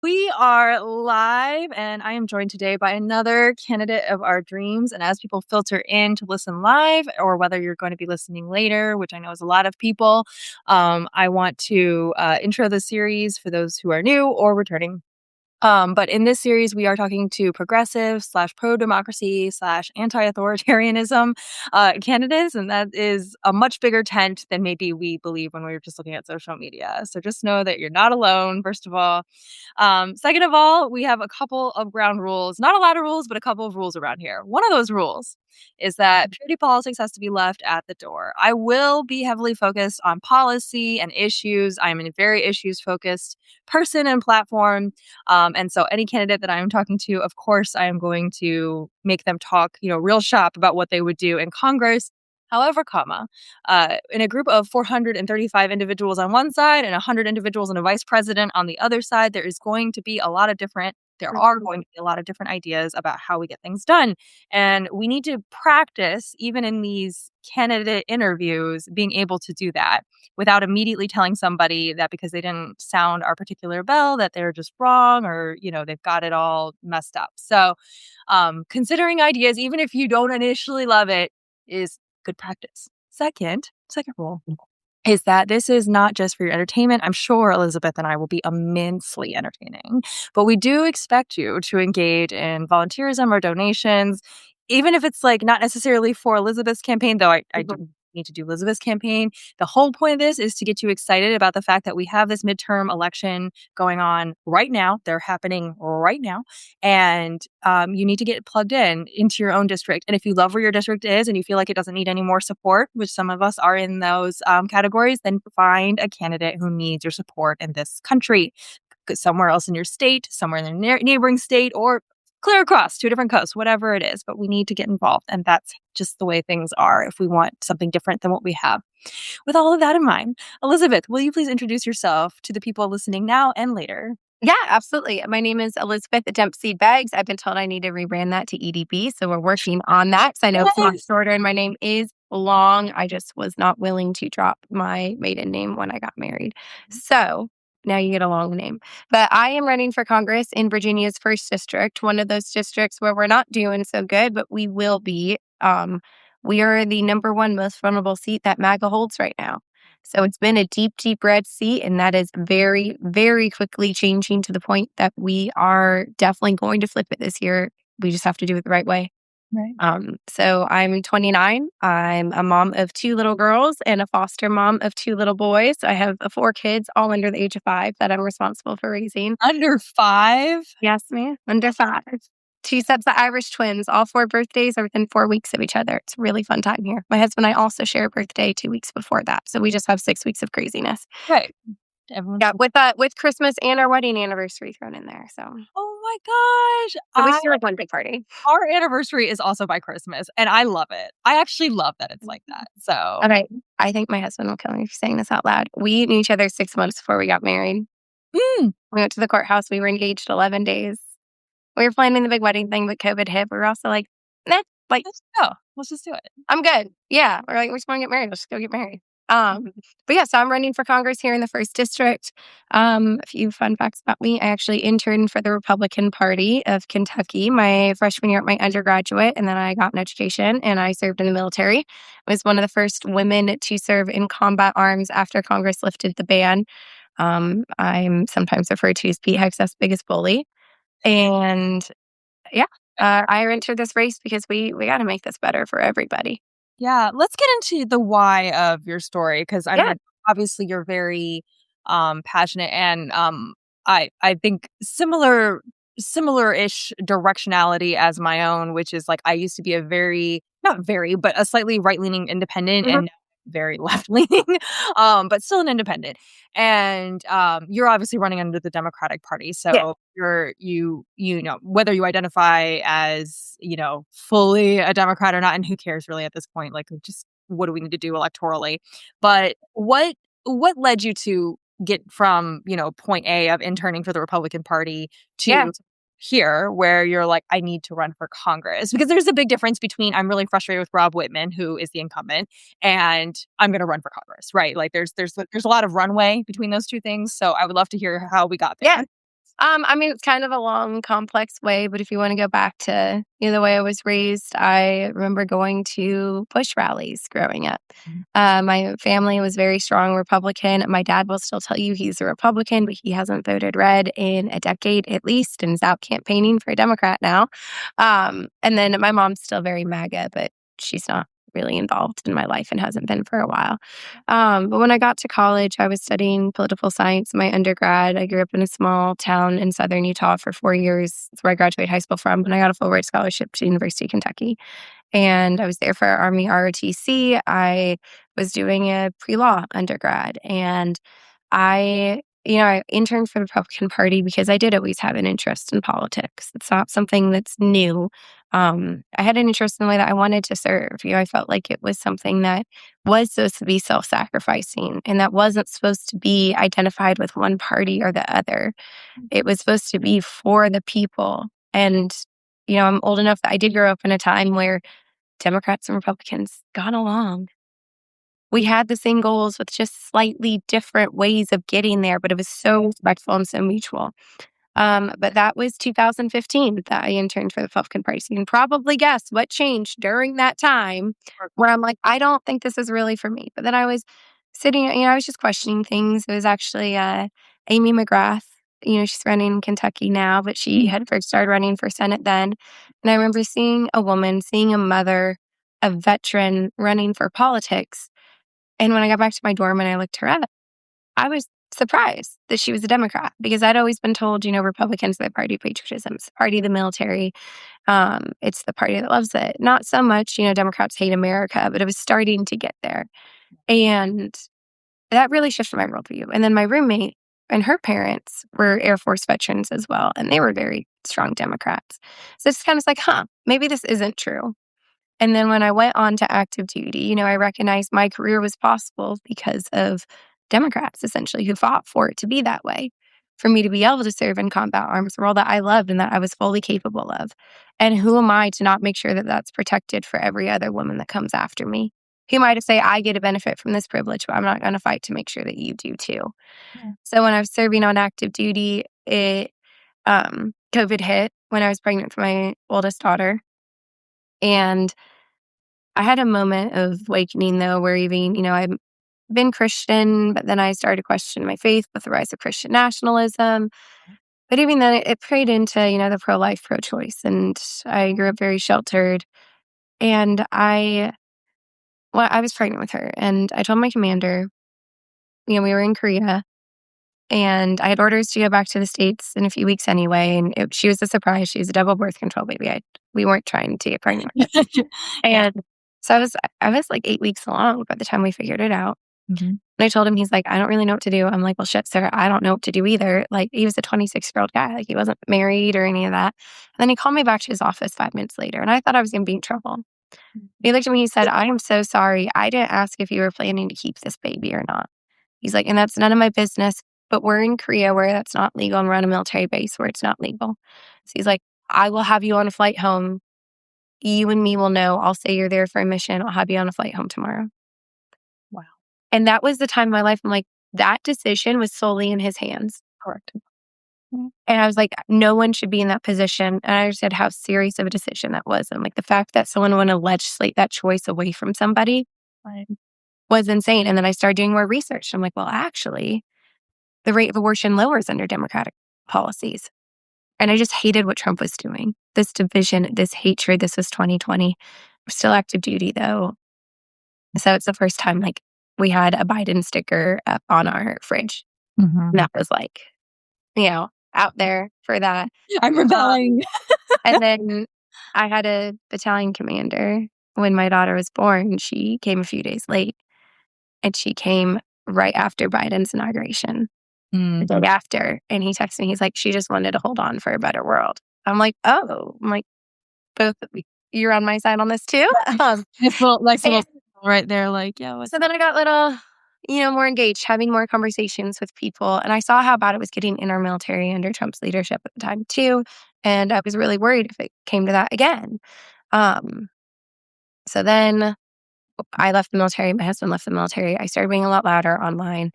We are live, and I am joined today by another candidate of our dreams. And as people filter in to listen live, or whether you're going to be listening later, which I know is a lot of people, I want to intro the series for those who are new or returning. But in this series, we are talking to progressive / pro-democracy / anti-authoritarianism candidates, and that is a much bigger tent than maybe we believe when we were just looking at social media. So just know that you're not alone, first of all. Second of all, we have a couple of ground rules. Not a lot of rules, but a couple of rules around here. One of those rules is that purity politics has to be left at the door. I will be heavily focused on policy and issues. I'm a very issues-focused person and platform. And so any candidate that I am talking to, of course, I am going to make them talk, real shop about what they would do in Congress. However, in a group of 435 individuals on one side and 100 individuals and a vice president on the other side, there are going to be a lot of different ideas about how we get things done. And we need to practice, even in these candidate interviews, being able to do that without immediately telling somebody that because they didn't sound our particular bell, that they're just wrong or, they've got it all messed up. So considering ideas, even if you don't initially love it, is good practice. Second rule is that this is not just for your entertainment. I'm sure Elizabeth and I will be immensely entertaining, but we do expect you to engage in volunteerism or donations, even if it's not necessarily for Elizabeth's campaign, though I do need to do Elizabeth's campaign. The whole point of this is to get you excited about the fact that we have this midterm election going on right now. They're happening right now. And you need to get plugged into your own district. And if you love where your district is and you feel like it doesn't need any more support, which some of us are in those categories, then find a candidate who needs your support in this country. Somewhere else in your state, somewhere in the neighboring state, or clear across 2 different coasts, whatever it is. But we need to get involved. And that's just the way things are if we want something different than what we have. With all of that in mind, Elizabeth, will you please introduce yourself to the people listening now and later? Yeah, absolutely. My name is Elizabeth Dempsey Beggs. I've been told I need to rebrand that to EDB. So we're working on that because I know it's not shorter and my name is long. I just was not willing to drop my maiden name when I got married. So now you get a long name. But I am running for Congress in Virginia's 1st district, one of those districts where we're not doing so good, but we will be. We are the number 1 most vulnerable seat that MAGA holds right now. So it's been a deep, deep red seat, and that is very, very quickly changing to the point that we are definitely going to flip it this year. We just have to do it the right way. Right. So I'm 29. I'm a mom of 2 little girls and a foster mom of 2 little boys. I have 4 kids, all under the age of 5, that I'm responsible for raising. Under 5? Yes, ma'am. Under 5. 2 sets of Irish twins. All 4 birthdays are within 4 weeks of each other. It's a really fun time here. My husband and I also share a birthday 2 weeks before that. So we just have 6 weeks of craziness. Right. Yeah, with Christmas and our wedding anniversary thrown in there. So Oh my gosh. at least you're like one big party. Our anniversary is also by Christmas, and I love it. I actually love that it's like that. So Okay. I think my husband will kill me for saying this out loud. We knew each other 6 months before we got married. We went to the courthouse. We were engaged 11 days. We were planning the big wedding thing, but COVID hit. We were also like, nah, let's go. Let's just do it. I'm good. Yeah. We're like, we're just going to get married. Let's go get married. But yeah, so I'm running for Congress here in the 1st district. A few fun facts about me. I actually interned for the Republican Party of Kentucky my freshman year at my undergraduate, and then I got an education and I served in the military. I was one of the first women to serve in combat arms after Congress lifted the ban. I'm sometimes referred to as Pete Hexef's biggest bully. And yeah, I entered this race because we got to make this better for everybody. Yeah, let's get into the why of your story, because obviously you're very passionate, and I think similar-ish directionality as my own, which is I used to be a slightly right-leaning independent, and now very left-leaning, but still an independent. And you're obviously running under the Democratic Party, so you know whether you identify as fully a Democrat or not, and who cares really at this point? Just what do we need to do electorally? But what led you to get from point A of interning for the Republican Party to here, where you're like, I need to run for Congress? Because there's a big difference between I'm really frustrated with Rob Whitman, who is the incumbent, and I'm going to run for Congress, right? There's a lot of runway between those 2 things. So I would love to hear how we got there. Yeah. I mean, it's kind of a long, complex way, but if you want to go back to, the way I was raised, I remember going to push rallies growing up. Mhm. My family was very strong Republican. My dad will still tell you he's a Republican, but he hasn't voted red in a decade at least and is out campaigning for a Democrat now. And then my mom's still very MAGA, but she's not really involved in my life and hasn't been for a while. But when I got to college, I was studying political science in my undergrad. I grew up in a small town in southern Utah for 4 years. That's where I graduated high school from. And I got a full ride scholarship to University of Kentucky. And I was there for Army ROTC. I was doing a pre-law undergrad. And I interned for the Republican Party because I did always have an interest in politics. It's not something that's new. I had an interest in the way that I wanted to serve. I felt like it was something that was supposed to be self-sacrificing and that wasn't supposed to be identified with one party or the other. It was supposed to be for the people. And, I'm old enough that I did grow up in a time where Democrats and Republicans got along. We had the same goals with just slightly different ways of getting there, but it was so respectful and so mutual. But that was 2015 that I interned for the Republican Party. So you can probably guess what changed during that time where I'm like, I don't think this is really for me. But then I was sitting, I was just questioning things. It was actually Amy McGrath. She's running in Kentucky now, but she Mhm. had first started running for Senate then. And I remember seeing a woman, seeing a mother, a veteran running for politics. And when I got back to my dorm and I looked her up, I was surprised that she was a Democrat because I'd always been told, Republicans are the party of patriotism, it's the party of the military. It's the party that loves it. Not so much, Democrats hate America, but it was starting to get there. And that really shifted my worldview. And then my roommate and her parents were Air Force veterans as well, and they were very strong Democrats. So it's kind of like, maybe this isn't true. And then when I went on to active duty, I recognized my career was possible because of Democrats, essentially, who fought for it to be that way, for me to be able to serve in combat arms, a role that I loved and that I was fully capable of. And who am I to not make sure that that's protected for every other woman that comes after me? Who am I to say I get a benefit from this privilege, but I'm not going to fight to make sure that you do too? Yeah. So when I was serving on active duty, COVID hit when I was pregnant for my oldest daughter. And I had a moment of awakening though, where even, I've been Christian, but then I started to question my faith with the rise of Christian nationalism. But even then, it preyed into, the pro life, pro choice. And I grew up very sheltered. And I was pregnant with her. And I told my commander, we were in Korea and I had orders to go back to the States in a few weeks anyway. And she was a surprise. She was a double birth control baby. We weren't trying to get pregnant with her. Yeah. And so I was like 8 weeks along by the time we figured it out. Mhm. And I told him, he's like, I don't really know what to do. I'm like, well, shit, sir, I don't know what to do either. Like, he was a 26-year-old guy. Like, he wasn't married or any of that. And then he called me back to his office 5 minutes later, and I thought I was going to be in trouble. He looked at me, he said, I am so sorry. I didn't ask if you were planning to keep this baby or not. He's like, and that's none of my business, but we're in Korea where that's not legal and we're on a military base where it's not legal. So he's like, I will have you on a flight home. You and me will know. I'll say you're there for a mission. I'll have you on a flight home tomorrow. Wow. And that was the time in my life I'm like, that decision was solely in his hands. Correct. Mhm. And I was like, no one should be in that position. And I understood how serious of a decision that was. And like the fact that someone would want to legislate that choice away from somebody Right. was insane. And then I started doing more research. I'm like, well, actually, the rate of abortion lowers under Democratic policies. And I just hated what Trump was doing. This division, this hatred, this was 2020. We're still active duty though. So it's the first time like we had a Biden sticker up on our fridge. And Mhm. that was like, out there for that. I'm Um, rebelling. and then I had a battalion commander when my daughter was born. She came a few days late and she came right after Biden's inauguration, the Mm. day after. And he texted me, he's like, she just wanted to hold on for a better world. I'm like, oh, I'm like, both of you're on my side on this too. Nice little And right there, like, "Yeah, what's so then I got little, more engaged, having more conversations with people. And I saw how bad it was getting in our military under Trump's leadership at the time too. And I was really worried if it came to that again. Um, so then I left the military. My husband left the military. I started being a lot louder online.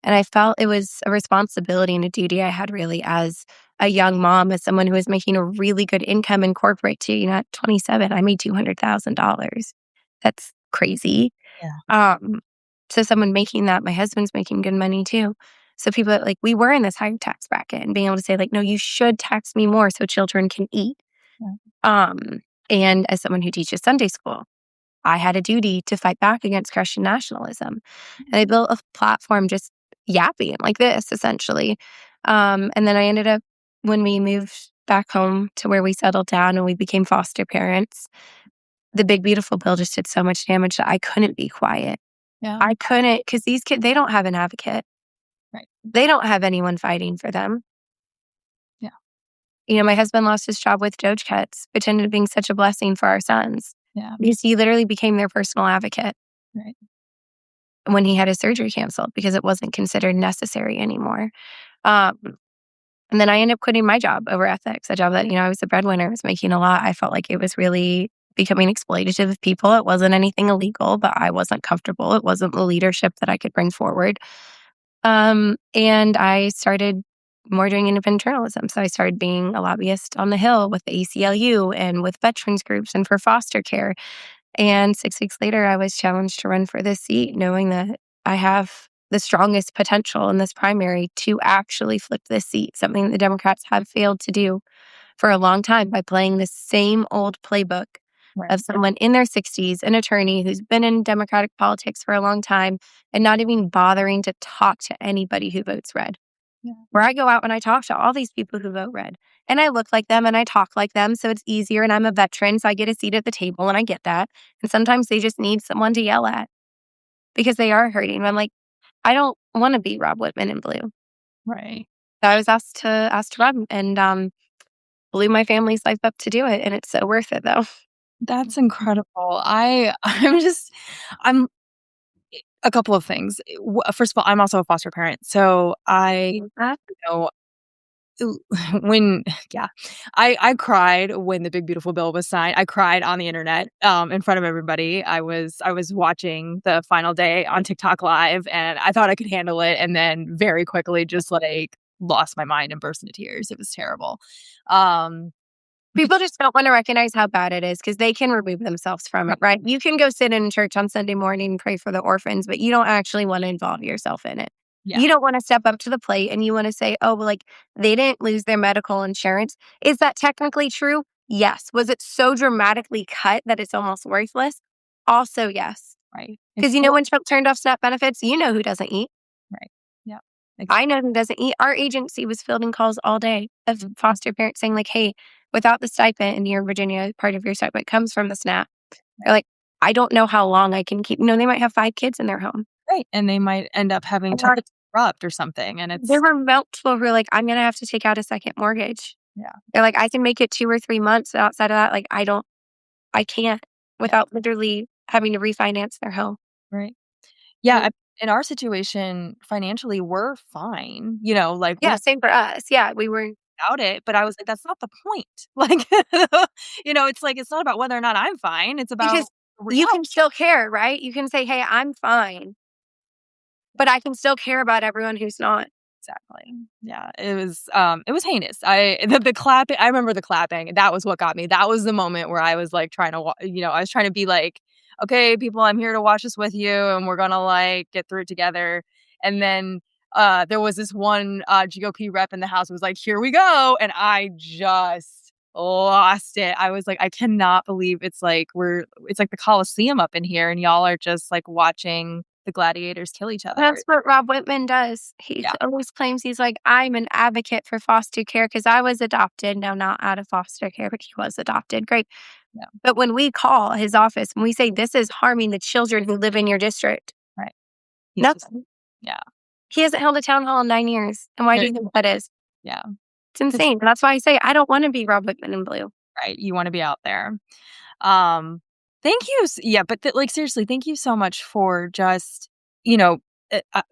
And I felt it was a responsibility and a duty I had really as a young mom, as someone who was making a really good income in corporate too. At 27, I made $200,000. That's crazy. Yeah. Um, so someone making that, my husband's making good money too. So people like we were in this higher tax bracket and being able to say like, no, you should tax me more so children can eat. Yeah. Um, and as someone who teaches Sunday school, I had a duty to fight back against Christian nationalism. And I built a platform just yapping like this, essentially. And then I ended up, when we moved back home to where we settled down and we became foster parents, the big, beautiful bill just did so much damage that I couldn't be quiet. Yeah. I couldn't, because these kids, they don't have an advocate. Right. They don't have anyone fighting for them. Yeah. My husband lost his job with Doge cuts, which ended up being such a blessing for our sons Yeah. because he literally became their personal advocate Right. when he had his surgery canceled because it wasn't considered necessary anymore. Um, and then I ended up quitting my job over ethics, a job that, I was the breadwinner, I was making a lot. I felt like it was really becoming exploitative of people. It wasn't anything illegal, but I wasn't comfortable. It wasn't the leadership that I could bring forward. And I started more doing independent journalism. So I started being a lobbyist on the Hill with the ACLU and with veterans groups and for foster care. And 6 weeks later, I was challenged to run for this seat, knowing that I have the strongest potential in this primary to actually flip this seat, something the Democrats have failed to do for a long time by playing the same old playbook Right. of someone in their 60s, an attorney who's been in Democratic politics for a long time, and not even bothering to talk to anybody who votes red. Yeah. Where I go out and I talk to all these people who vote red. And I look like them and I talk like them. So it's easier. And I'm a veteran. So I get a seat at the table and I get that. And sometimes they just need someone to yell at because they are hurting. And I'm like, I don't want to be Rob Whitman in blue. Right. So I was asked to run and blew my family's life up to do it. And it's so worth it though. That's incredible. I'm a couple of things. First of all, I'm also a foster parent. So Uh, know, when yeah, I cried when the big beautiful bill was signed. I cried on the internet, in front of everybody. I was watching the final day on TikTok live, and I thought I could handle it, and then very quickly just, like, lost my mind and burst into tears. It was terrible. Um, People just don't want to recognize how bad it is because they can remove themselves from it, right? You can go sit in church on Sunday morning and pray for the orphans, but you don't actually want to involve yourself in it. yeah, You don't want to step up to the plate and you want to say, oh, well, like they didn't lose their medical insurance. Is that technically true? Yes. Was it so dramatically cut that it's almost worthless? Also, yes. right. Because It's so when Trump turned off SNAP benefits, you know who doesn't eat. right. Yeah. I know who doesn't eat. Our agency was fielding calls all day of foster parents saying, like, hey, without the stipend in your Virginia, part of your stipend comes from the SNAP. They're like, I don't know how long I can keep, they might have 5 kids in their home. Right, and they might end up having to disrupt or something, and There it's were multiple who were like, I'm going to have to take out a second mortgage. yeah, They're like, I can make it 2 or 3 months. Outside of that, like, I can't yeah, without literally having to refinance their home. right. Yeah, Mm. in our situation, financially, we're fine, like, we Yeah, don't same for us. Yeah, we were doubt it, but I was like, "That's not the point." Like, it's like, it's not about whether or not I'm fine, it's about because you can still care, right? You can say, hey, I'm fine, but I can still care about everyone who's not. exactly. Yeah, it was heinous. The clapping I remember the clapping, that was what got me. That was the moment where I was, like, trying to I was trying to be like, "Okay, people, I'm here to watch this with you, and we're gonna, like, get through it together." And then, there was this one, GOP rep in the House who was like, "Here we go," and I just lost it. I was like, "I cannot believe it's like the Coliseum up in here, and y'all are just, like, watching the gladiators kill each other." That's what Rob Whitman does. He Yeah, always claims he's like, I'm an advocate for foster care because I was adopted. No, not out of foster care, but he was adopted. Great. yeah, But when we call his office and we say, this is harming the children who live in your district, right. He's just nothing. yeah. He hasn't held a town hall in 9 years. And why do you think that is? Yeah, It's 'cause insane. And that's why I say, I don't want to be Rob Whitman in blue. right, you wanna be out there. Um, thank you s yeah, but like, seriously, thank you so much for just, you know,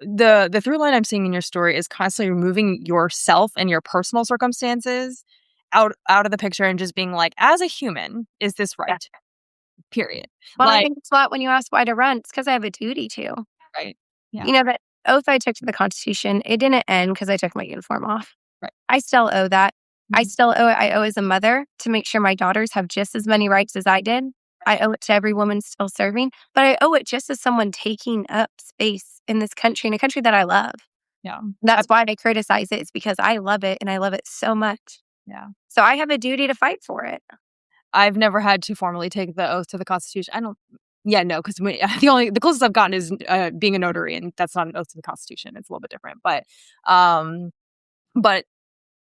the through line I'm seeing in your story is constantly removing yourself and your personal circumstances out of the picture and just being like, "As a human, is this Yeah. right?" Period. Well, I Like think it's a lot when you ask why to run. It's because I have a duty to. right. Yeah, You know, that oath I took to the Constitution, it didn't end because I took my uniform off. Right. I still owe that. Mhm. I owe as a mother to make sure my daughters have just as many rights as I did. I owe it to every woman still serving, but I owe it just as someone taking up space in this country, in a country that I love. Yeah. I That's why I criticize it, is because I love it and I love it so much. yeah. So I have a duty to fight for it. I've never had to formally take the oath to the Constitution. I don't yeah, no, 'cause the closest I've gotten is, being a notary, and that's not an oath to the Constitution, it's a little bit different, um, but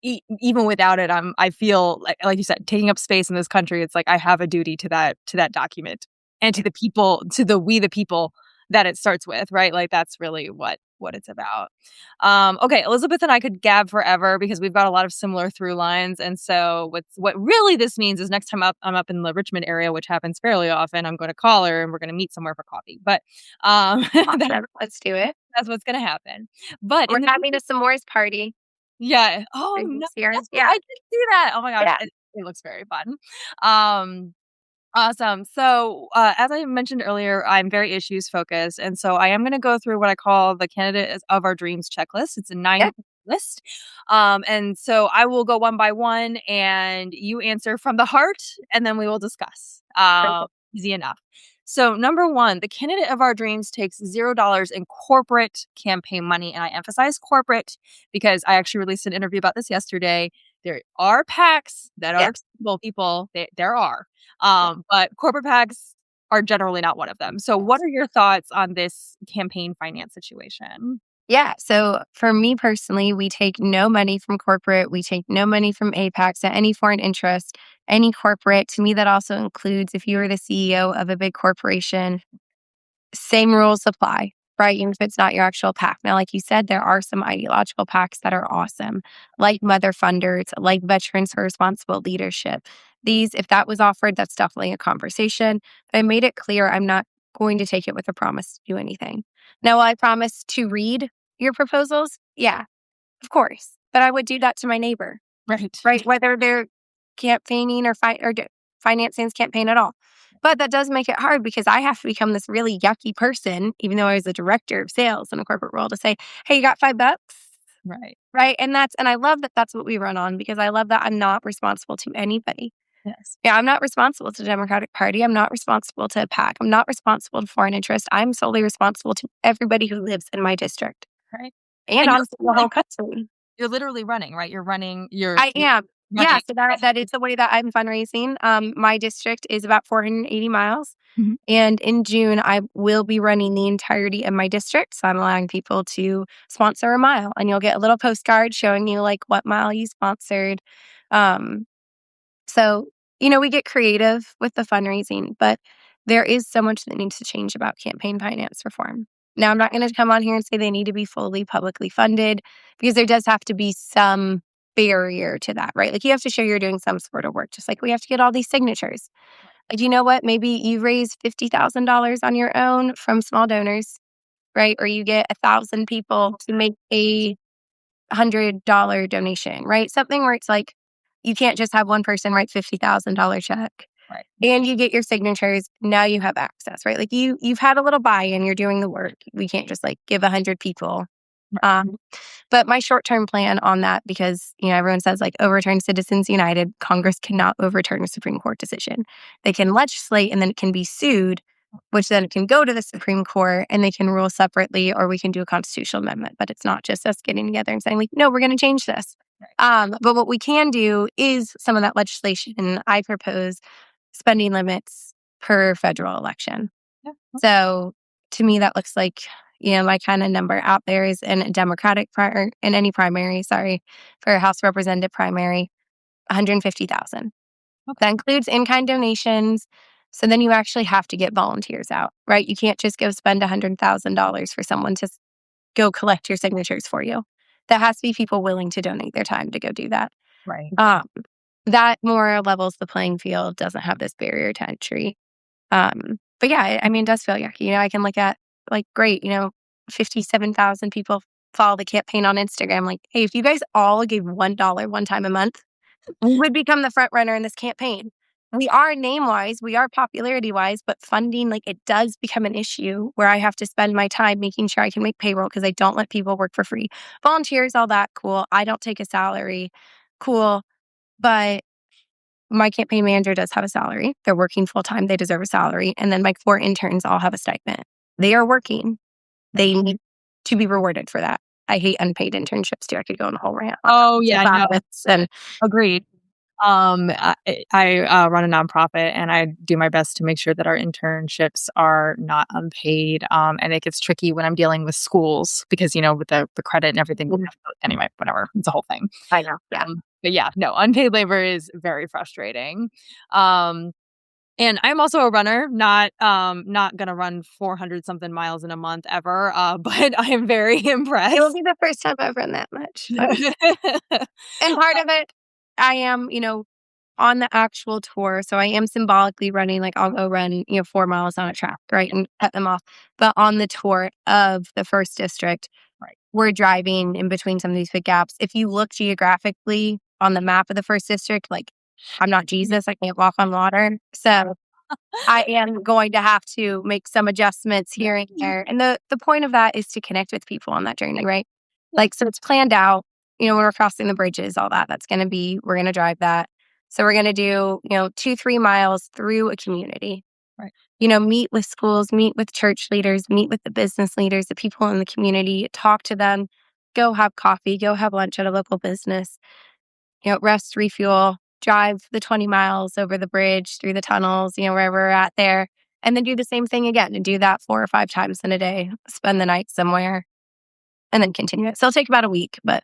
even without it, I feel like you said, taking up space in this country, it's like I have a duty to that document and to the people, to the we the people that it starts with, right? Like that's really what it's about. Okay, Elizabeth and I could gab forever because we've got a lot of similar through lines, and so what really this means is next time I'm up in the Richmond area, which happens fairly often, I'm going to call her and we're going to meet somewhere for coffee. But Awesome. Let's do it. that's what's going to happen. But We're in the having a s'mores party yeah. Oh, no. this year. Yes, Yeah. I did see that. Oh my gosh, Yeah. it looks very fun. Um, awesome. So, as I mentioned earlier, I'm very issues focused, and so I am gonna go through what I call the candidate of our dreams checklist. It's a Yeah. 9 list. And so I will go one by one, and you answer from the heart, and then we will discuss. Perfect. Easy enough. So, number one, the candidate of our dreams takes $0 in corporate campaign money. And I emphasize corporate because I actually released an interview about this yesterday. There are PACs that are Yeah. accessible, people. There are. Yeah. But corporate PACs are generally not one of them. So, what are your thoughts on this campaign finance situation? Yeah. So for me personally, we take no money from corporate. We take no money from APACs at any foreign interest, any corporate. To me, that also includes if you are the CEO of a big corporation, same rules apply, right? Even if it's not your actual PAC. Now, like you said, there are some ideological PACs that are awesome, like Mother Funders, like Veterans for Responsible Leadership. These, if that was offered, that's definitely a conversation. But I made it clear I'm not going to take it with a promise to do anything. Now, will I promise to read your proposals? Yeah, of course. But I would do that to my neighbor, Right. right? Whether they're campaigning or financing his campaign at all. But that does make it hard because I have to become this really yucky person, even though I was a director of sales in a corporate role, to say, "Hey, you got $5?" Right. Right? And I love that that's what we run on because I love that I'm not responsible to anybody. Yes. Yeah, I'm not responsible to the Democratic Party. I'm not responsible to a PAC. I'm not responsible to foreign interest. I'm solely responsible to everybody who lives in my district Right. and And honestly the like whole country. you're literally running, right? I You're am. Yeah, running. so that is the way that I'm fundraising. My district is about 480 miles, Mhm. and in June, I will be running the entirety of my district, so I'm allowing people to sponsor a mile, and you'll get a little postcard showing you, like, what mile you sponsored. Um, so, we get creative with the fundraising, but there is so much that needs to change about campaign finance reform. Now, I'm not gonna come on here and say they need to be fully publicly funded because there does have to be some barrier to that, right? Like, you have to show you're doing some sort of work, just like we have to get all these signatures. Like, you know what? Maybe you raise $50,000 on your own from small donors, right? Or you get 1,000 people to make a $100 donation, right? Something where it's like, you can't just have one person write $50,000 check Right. and you get your signatures. Now you have access, right? Like you've had a little buy-in, you're doing the work. We can't just like give 100 people. Right. Um, but my short-term plan on that, because everyone says like overturn Citizens United, Congress cannot overturn a Supreme Court decision. They can legislate and then it can be sued, which then it can go to the Supreme Court and they can rule separately, or we can do a constitutional amendment. But it's not just us getting together and saying like, no, we're going to change this. But what we can do is some of that legislation. I propose spending limits per federal election. Yeah. So to me, that looks like, my kind of number out there is in a in any primary, sorry, for a House Representative primary, 150,000. Okay. That includes in-kind donations. So then you actually have to get volunteers out, right? You can't just go spend $100,000 for someone to go collect your signatures for you. That has to be people willing to donate their time to go do that. Right. Um, that more levels the playing field, doesn't have this barrier to entry. But yeah, I mean, it does feel yucky. I can look at like, great, 57,000 people follow the campaign on Instagram. Like, hey, if you guys all gave $1 one time a month, we would become the front runner in this campaign. we are name-wise, we are popularity-wise, but funding, like, it does become an issue where I have to spend my time making sure I can make payroll because I don't let people work for free. Volunteers, all that, cool. I don't take a salary, cool. But my campaign manager does have a salary. They're working full-time, they deserve a salary, and then my 4 interns all have a stipend. They are working. They need to be rewarded for that. I hate unpaid internships too. I could go on a whole rant on Oh, that. yeah, no, And agreed. Run a nonprofit, and I do my best to make sure that our internships are not unpaid. And it gets tricky when I'm dealing with schools because, with the credit and everything. Anyway, whatever. It's a whole thing. I know, yeah. But yeah, no, unpaid labor is very frustrating. Um, and I'm also a runner, not gonna run 400 something miles in a month ever. But I am very It will impressed. be the first time I've run that much, but and part of it, I am, on the actual tour, so I am symbolically running, like, I'll go run, 4 miles on a track, right, and cut them off. But on the tour of the first district, Right. we're driving in between some of these big gaps. If you look geographically on the map of the first district, like, I'm not Jesus, I can't walk on water. So I am going to have to make some adjustments here and there. And the point of that is to connect with people on that journey, right? Like, so it's planned out, when we're crossing the bridges, all that. We're going to drive that. So we're going to do, 2-3 miles through a community, Right. Meet with schools, meet with church leaders, meet with the business leaders, the people in the community, talk to them, go have coffee, go have lunch at a local business, rest, refuel, drive the 20 miles over the bridge, through the tunnels, wherever we're at there, and then do the same thing again and do that 4 or 5 times in a day, spend the night somewhere, and then continue it. So it'll take about a week, but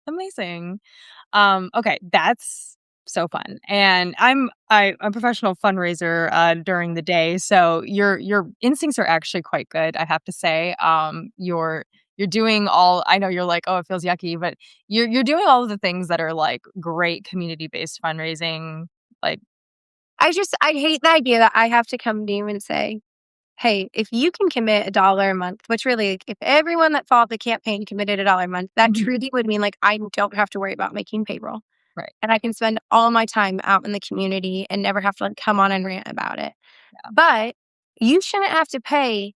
Amazing. Okay, that's so fun. And I'm a professional fundraiser during the day, so your instincts are actually quite good, I have to say. You're doing all I know you're like, "Oh, it feels yucky," but you're doing all of the things that are like great community-based fundraising, like I hate the idea that I have to come to you and say, hey, if you can commit $1 a month, which really, like, if everyone that followed the campaign committed $1 a month, that Mhm. truly would mean, like, I don't have to worry about making payroll. Right. And I can spend all my time out in the community and never have to, like, come on and rant about it. Yeah. But you shouldn't have to pay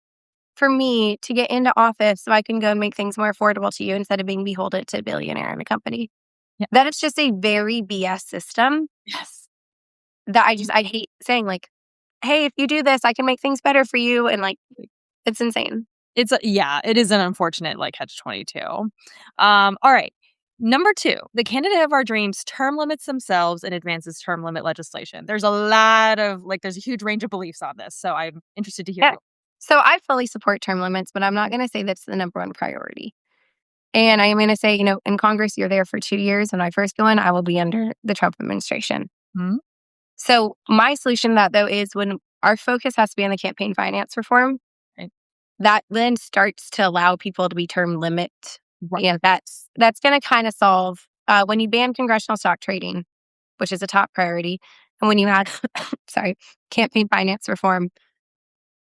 for me to get into office so I can go and make things more affordable to you instead of being beholden to a billionaire in a company. Yeah. That is just a very BS system Yes. that I hate saying, like, hey, if you do this, I can make things better for you. And, like, it's insane. Yeah, it is an unfortunate, like, catch-22. All right. Number 2, the candidate of our dreams term limits themselves and advances term limit legislation. There's a lot of there's a huge range of beliefs on this, so I'm interested to hear Yeah. you. So I fully support term limits, but I'm not going to say that's the number one priority. And I am going to say, in Congress, you're there for 2 years. When I first go in, I will be under the Trump administration. Mhm. So my solution to that, though, is when our focus has to be on the campaign finance reform, Right. that then starts to allow people to be term limit. Right. That's going to kind of solve when you ban congressional stock trading, which is a top priority, and when you add, sorry, campaign finance reform,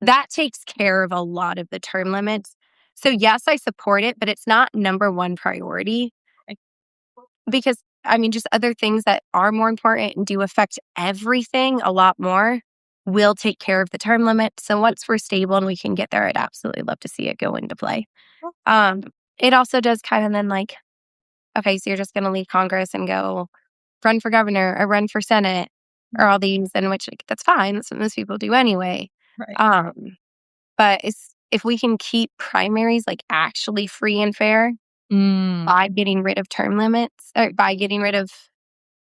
that takes care of a lot of the term limits. So yes, I support it, but it's not number one priority Right. because I mean, just other things that are more important and do affect everything a lot more will take care of the term limit. So once we're stable and we can get there, I'd absolutely love to see it go into play. Oh, Um, it also does kind of then like, okay, so you're just going to leave Congress and go run for governor or run for Senate or all these, in which like, that's fine. That's what most people do anyway. right. Um, but if we can keep primaries like actually free and fair Mm. by getting rid of term limits or by getting rid of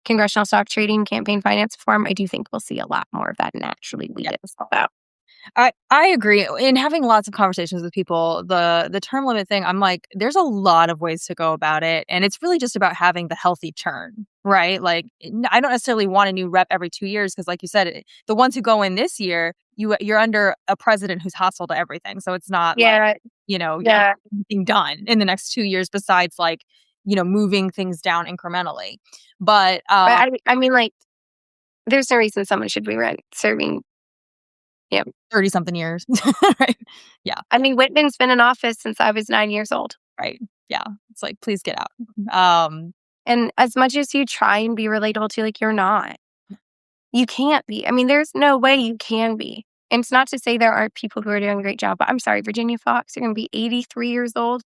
congressional stock trading, campaign finance reform, I do think we'll see a lot more of that naturally weed itself out. I agree. In having lots of conversations with people, the term limit thing, I'm like, there's a lot of ways to go about it, and it's really just about having the healthy churn, right? Like, I don't necessarily want a new rep every 2 years because, like you said, the ones who go in this year, you're under a president who's hostile to everything, so it's not like Yeah, you get yeah. anything done in the next 2 years besides like moving things down incrementally. But But I mean, like, there's no reason someone should be serving. Yeah. 30 something years, right? Yeah. I mean, Whitman's been in office since I was 9 years old. Right. Yeah. It's like, please get out. And as much as you try and be relatable to, like, you're not. You can't be. I mean, there's no way you can be. And it's not to say there aren't people who are doing a great job, but I'm sorry, Virginia Fox, you're gonna be 83 years old?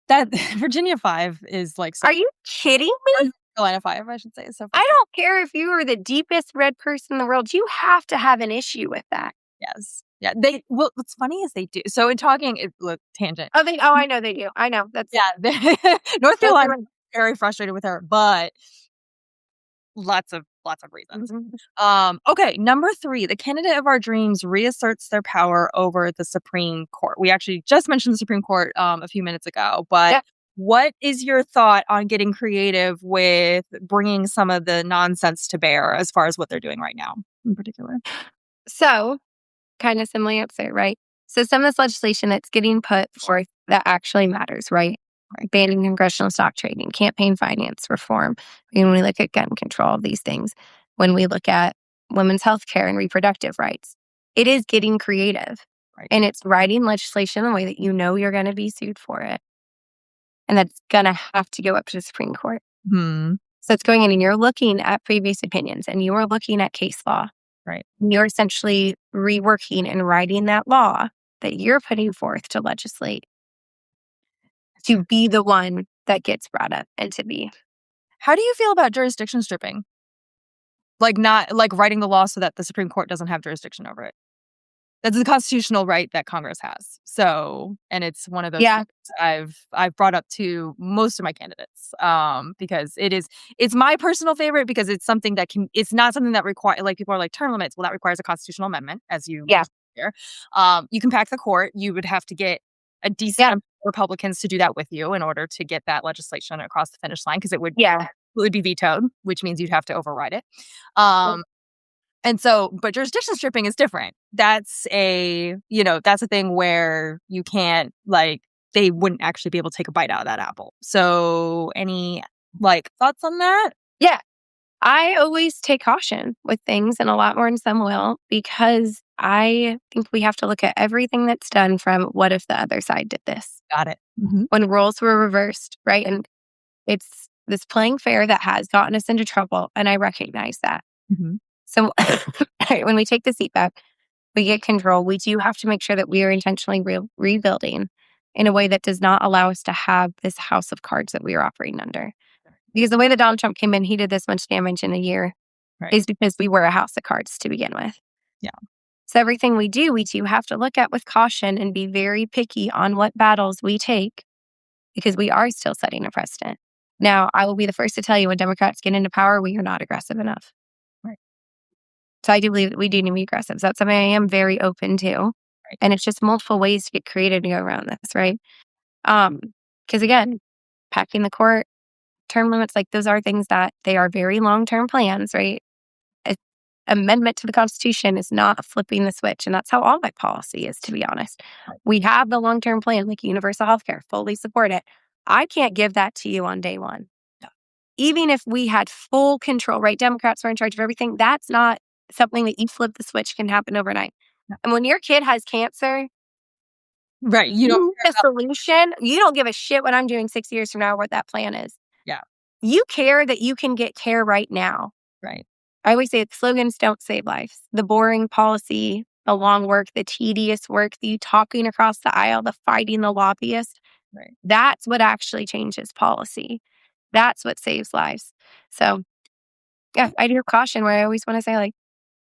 That Virginia 5 is, like, so Are you kidding me? North Carolina 5, I should say, is so I frustrating. don't care if you are the deepest red person in the world, you have to have an issue with that. Yes. Yeah, they well, what's funny is they do. So in talking look, tangent. I know they do. I know, that's Yeah, North those Carolina, are very frustrated with her, but lots of reasons. Okay, number 3, the candidate of our dreams reasserts their power over the Supreme Court. We actually just mentioned the Supreme Court, a few minutes ago, but yeah. what is your thought on getting creative with bringing some of the nonsense to bear as far as what they're doing right now in particular? So, kind of similar answer, right? So some of this legislation that's getting put forth that actually matters, right? Right. Banning congressional stock trading, campaign finance reform. When we look at gun control, these things, when we look at women's health care and reproductive rights, it is getting creative. Right. And it's writing legislation in a way that you know you're going to be sued for it. And that's going to have to go up to the Supreme Court. Hmm. So it's going in and you're looking at previous opinions and you are looking at case law. Right. You're essentially reworking and writing that law that you're putting forth to legislate to be the one that gets brought up and to be. How do you feel about jurisdiction stripping? Like, not like writing the law so that the Supreme Court doesn't have jurisdiction over it. That's a constitutional right that Congress has. So, and it's one of those Yeah. things I've brought up to most of my candidates, because it's my personal favorite because it's something that it's not something that require like people are like term limits. Well, that requires a constitutional amendment, as you Yeah. hear. You can pack the court. You would have to get a decent Yeah. amount of Republicans to do that with you in order to get that legislation across the finish line because Yeah. it would be vetoed, which means you'd have to override it. And so, but jurisdiction stripping is different. That's that's a thing where you can't, like, they wouldn't actually be able to take a bite out of that apple. So, any, like, thoughts on that? Yeah. I always take caution with things and a lot more than some will because I think we have to look at everything that's done from what if the other side did this? Got it. Mm-hmm. When roles were reversed, right? And it's this playing fair that has gotten us into trouble. And I recognize that. Mm-hmm. So when we take the seat back, we get control. We do have to make sure that we are intentionally rebuilding in a way that does not allow us to have this house of cards that we are operating under. Because the way that Donald Trump came in, he did this much damage in a year Right. is because we were a house of cards to begin with. Yeah. So everything we do have to look at with caution and be very picky on what battles we take because we are still setting a precedent. Now, I will be the first to tell you when Democrats get into power, we are not aggressive enough. Right. So I do believe that we do need to be aggressive. So that's something I am very open to. Right. And it's just multiple ways to get creative to go around this, right? Because again, packing the court, term limits, like those are things that they are very long-term plans, right? Amendment to the Constitution is not flipping the switch. And that's how all my policy is, to be honest. We have the long-term plan, like universal health care, fully support it. I can't give that to you on day one. No. Even if we had full control, right? Democrats were in charge of everything. That's not something that you flip the switch can happen overnight. No. And when your kid has cancer, Right. You don't the solution, you don't give a shit what I'm doing 6 years from now, what that plan is. Yeah. You care that you can get care right now. Right. I always say slogans don't save lives. The boring policy, the long work, the tedious work, the talking across the aisle, the fighting the lobbyist. Right. That's what actually changes policy. That's what saves lives. So, yeah, I do caution where I always want to say, like,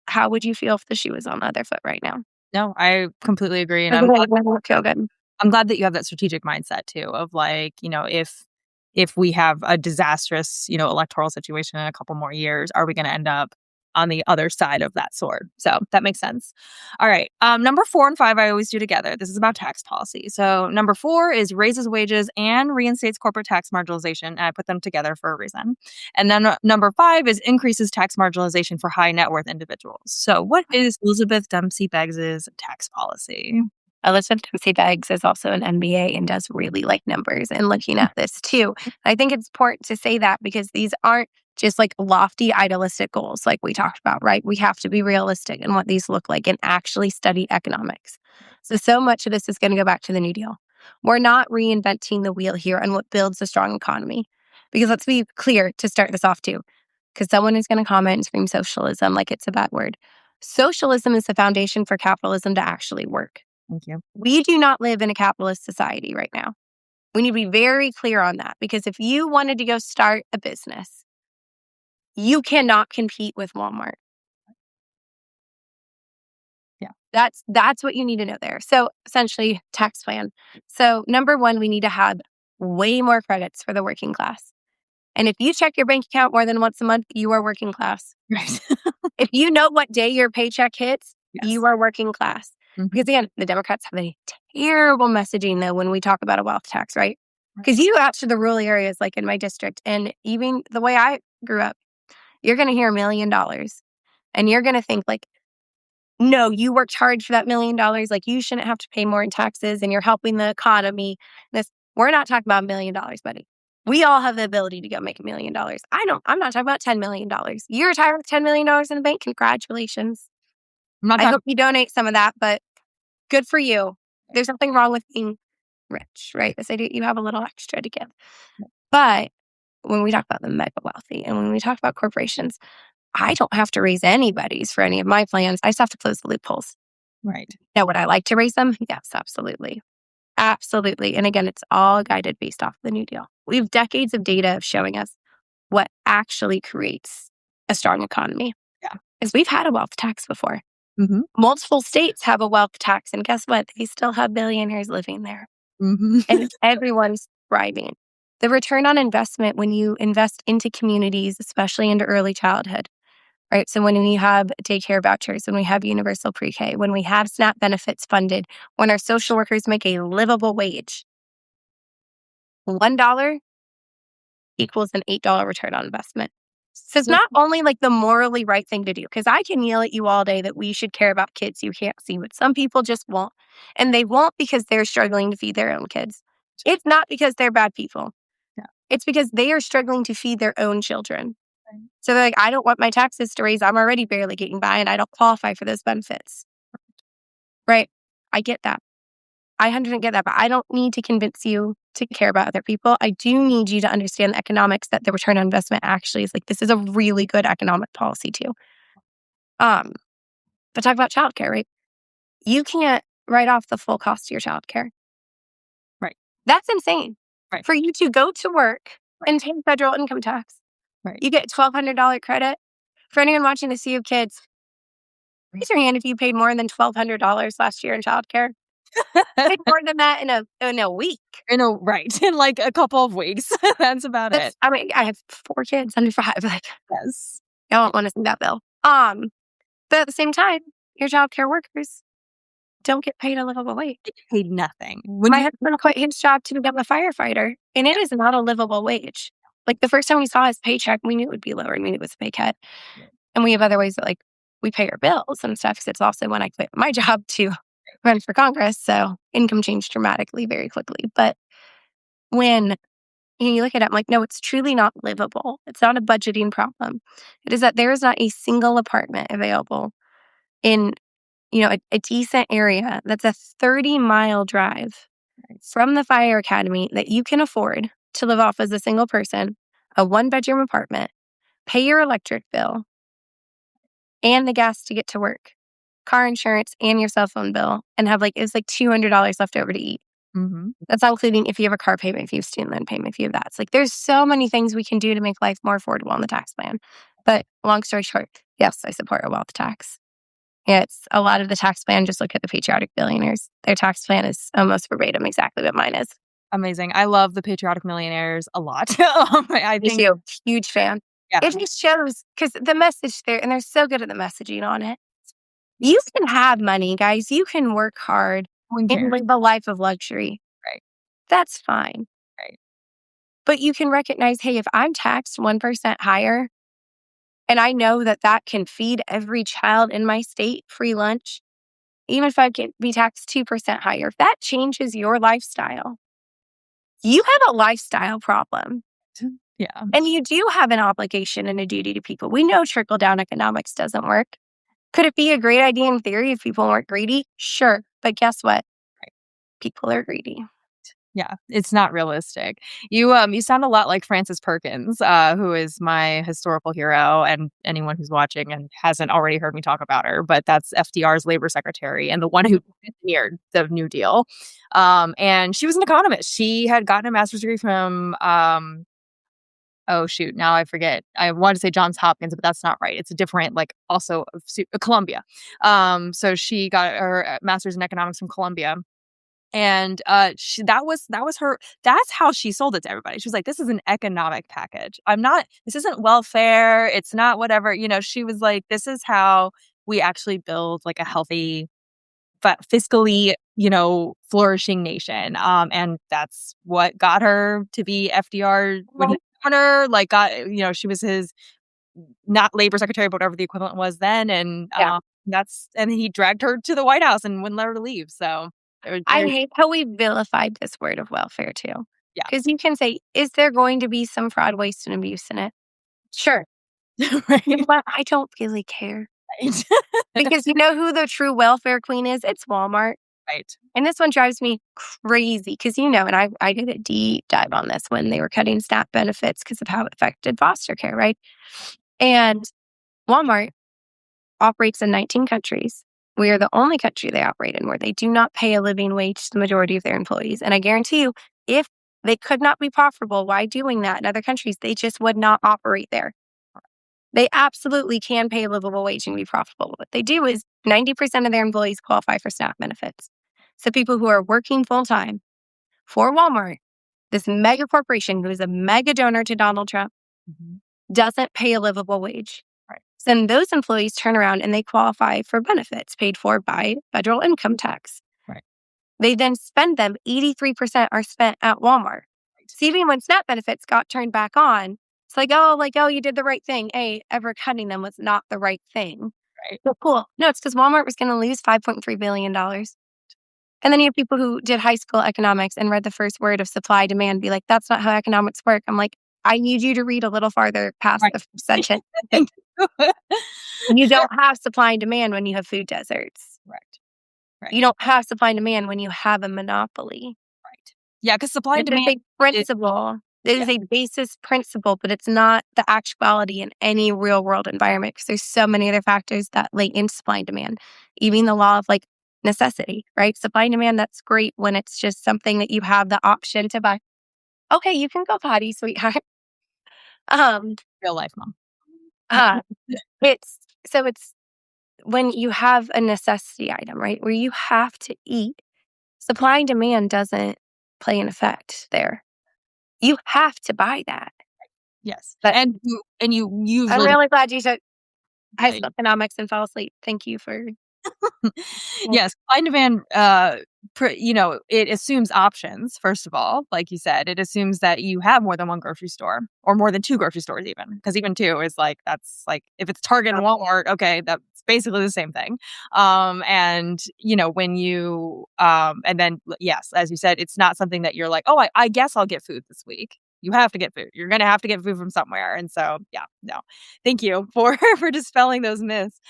how would you feel if the shoe was on the other foot right now? No, I completely agree. And I would feel good. I'm glad that you have that strategic mindset too of, like, if we have a disastrous, electoral situation in a couple more years, are we going to end up on the other side of that sword? So that makes sense. All right. Number 4 and 5, I always do together. This is about tax policy. So number 4 is raises wages and reinstates corporate tax marginalization. And I put them together for a reason. And then number 5 is increases tax marginalization for high net worth individuals. So what is Elizabeth Dempsey Beggs's tax policy? Elizabeth Dempsey Beggs is also an MBA and does really like numbers and looking at this too. I think it's important to say that because these aren't just like lofty, idealistic goals like we talked about, right? We have to be realistic in what these look like and actually study economics. So much of this is going to go back to the New Deal. We're not reinventing the wheel here on what builds a strong economy. Because let's be clear to start this off too. because someone is going to comment and scream socialism like it's a bad word. Socialism is the foundation for capitalism to actually work. Thank you. We do not live in a capitalist society right now. We need to be very clear on that, because if you wanted to go start a business, you cannot compete with Walmart. Yeah. That's what you need to know there. So essentially, tax plan. So number one, we need to have way more credits for the working class. And if you check your bank account more than once a month, you are working class. Right. If you know what day your paycheck hits, Yes. you are working class. Mhm. Because again, the Democrats have a terrible messaging though when we talk about a wealth tax, right? Because you go out to the rural areas like in my district, and even the way I grew up, you're going to hear $1 million. And you're going to think like, no, you worked hard for that $1 million. Like you shouldn't have to pay more in taxes, and you're helping the economy. We're not talking about $1 million, buddy. We all have the ability to go make $1 million. I'm not talking about $10 million. You're retired with $10 million in the bank. Congratulations. I'm not I talking. hope you donate some of that, but good for you. There's nothing wrong with being rich, right? This idea you have a little extra to give. But when we talk about the mega wealthy and when we talk about corporations, I don't have to raise anybody's for any of my plans. I just have to close the loopholes. Right. Now, would I like to raise them? Yes, absolutely. Absolutely. And again, it's all guided based off the New Deal. We have decades of data showing us what actually creates a strong economy. Yeah. Because we've had a wealth tax before. Mm-hmm. Multiple states have a wealth tax. And guess what? They still have billionaires living there. Mm-hmm. And everyone's thriving. The return on investment when you invest into communities, especially into early childhood, right? So when we have daycare vouchers, when we have universal pre-K, when we have SNAP benefits funded, when our social workers make a livable wage, $1 equals an $8 return on investment. So it's not only like the morally right thing to do, because I can yell at you all day that we should care about kids you can't see, but some people just won't. And they won't because they're struggling to feed their own kids. It's not because they're bad people. Yeah. It's because they are struggling to feed their own children. Right. So they're like, I don't want my taxes to raise. I'm already barely getting by and I don't qualify for those benefits. Right? I get that. I 100% get that, but I don't need to convince you to care about other people. I do need you to understand the economics that the return on investment actually is like, this is a really good economic policy too. But talk about childcare, right? You can't write off the full cost of your childcare. Right. That's insane. Right. For you to go to work and pay federal income tax. Right. You get $1,200 credit. For anyone watching the Sea of Kids, raise your hand if you paid more than $1,200 last year in childcare. Paid more than that in a week. Right. In like a couple of weeks. That's about it. I mean, I have 4 kids under 5. Like, Yes. I don't want to see that bill. But at the same time, your childcare workers don't get paid a livable wage. Paid nothing. My husband quit his job to become a firefighter, and it is not a livable wage. Like the first time we saw his paycheck, we knew it would be lower. We knew it was a pay cut. And we have other ways that like we pay our bills and stuff. Because it's also when I quit my job to run for Congress, so income changed dramatically very quickly. But when you look at it, I'm like, no, it's truly not livable. It's not a budgeting problem. It is that there is not a single apartment available in a decent area that's a 30-mile drive from the fire academy that you can afford to live off as a single person, a 1-bedroom apartment, pay your electric bill and the gas to get to work, car insurance and your cell phone bill, and have it's like $200 left over to eat. Mm-hmm. That's not including if you have a car payment, if you have student loan payment, if you have that. It's like there's so many things we can do to make life more affordable on the tax plan. But long story short, yes, I support a wealth tax. It's a lot of the tax plan. Just look at the patriotic billionaires. Their tax plan is almost verbatim exactly what mine is. Amazing. I love the patriotic millionaires a lot. I Me think too. Huge fan. yeah. It just shows because the message there, and they're so good at the messaging on it. You can have money, guys. You can work hard and live a life of luxury. Right. That's fine. Right. But you can recognize, hey, if I'm taxed 1% higher, and I know that that can feed every child in my state free lunch, even if I can be taxed 2% higher, if that changes your lifestyle, you have a lifestyle problem. Yeah. And you do have an obligation and a duty to people. We know trickle down economics doesn't work. Could it be a great idea in theory if people weren't greedy? Sure. But guess what? People are greedy. Yeah, it's not realistic. You sound a lot like Frances Perkins, who is my historical hero, and anyone who's watching and hasn't already heard me talk about her, but that's FDR's labor secretary and the one who engineered the New Deal. And she was an economist. She had gotten a master's degree from oh shoot, now I forget. I want to say Johns Hopkins, but that's not right. It's a different, like also Columbia. So she got her master's in economics from Columbia, and that was her, that's how she sold it to everybody. She was like, this is an economic package. This isn't welfare, it's not whatever, she was like, this is how we actually build like a healthy but fiscally, flourishing nation. And that's what got her to be FDR when he Well, honor, like got, she was his not labor secretary, but whatever the equivalent was then. And yeah. and he dragged her to the White House and wouldn't let her leave. So I there's hate how we vilified this word of welfare too. yeah. Because you can say, is there going to be some fraud, waste, and abuse in it? Sure. You know Right. what? I don't really care. Right. Because you know who the true welfare queen is? It's Walmart. Right. And this one drives me crazy because, and I did a deep dive on this when they were cutting SNAP benefits because of how it affected foster care, right? And Walmart operates in 19 countries. We are the only country they operate in where they do not pay a living wage to the majority of their employees. And I guarantee you, if they could not be profitable, why doing that in other countries? They just would not operate there. They absolutely can pay a livable wage and be profitable. What they do is 90% of their employees qualify for SNAP benefits. So people who are working full time for Walmart, this mega corporation who is a mega donor to Donald Trump, Mhm. doesn't pay a livable wage. Right. Then those employees turn around and they qualify for benefits paid for by federal income tax. Right. They then spend them, 83% are spent at Walmart. So even when SNAP benefits got turned back on, it's like, oh, you did the right thing. A, ever cutting them was not the right thing. Right. Well, cool. No, it's because Walmart was going to lose $5.3 billion. And then you have people who did high school economics and read the first word of supply demand, be like, that's not how economics work. I'm like, I need you to read a little farther past Right. the first sentence. Thank you. You don't have supply and demand when you have food deserts. Correct. Right. You don't have supply and demand when you have a monopoly. Right. Yeah, because supply and It's just demand a is principle. It yeah. is a basis principle, but it's not the actuality in any real world environment because there's so many other factors that lay into supply and demand. Even the law of like necessity, right? Supply and demand, that's great when it's just something that you have the option to buy. Okay, you can go potty, sweetheart. Um, Real life, mom. uh, it's when you have a necessity item, right? Where you have to eat, supply and demand doesn't play an effect there. You have to buy that. Yes. But And you I'm usually really glad you took high don't. school economics and fell asleep. Thank you for yeah. Yes, supply and demand, it assumes options, first of all, like you said. It assumes that you have more than one grocery store or more than two grocery stores even, because even two is like, that's like, if it's Target and Walmart, okay, that's basically the same thing. And, when you, and then, yes, as you said, it's not something that you're like, oh, I guess I'll get food this week. You have to get food. You're going to have to get food from somewhere. And so, yeah, no, thank you for, for dispelling those myths.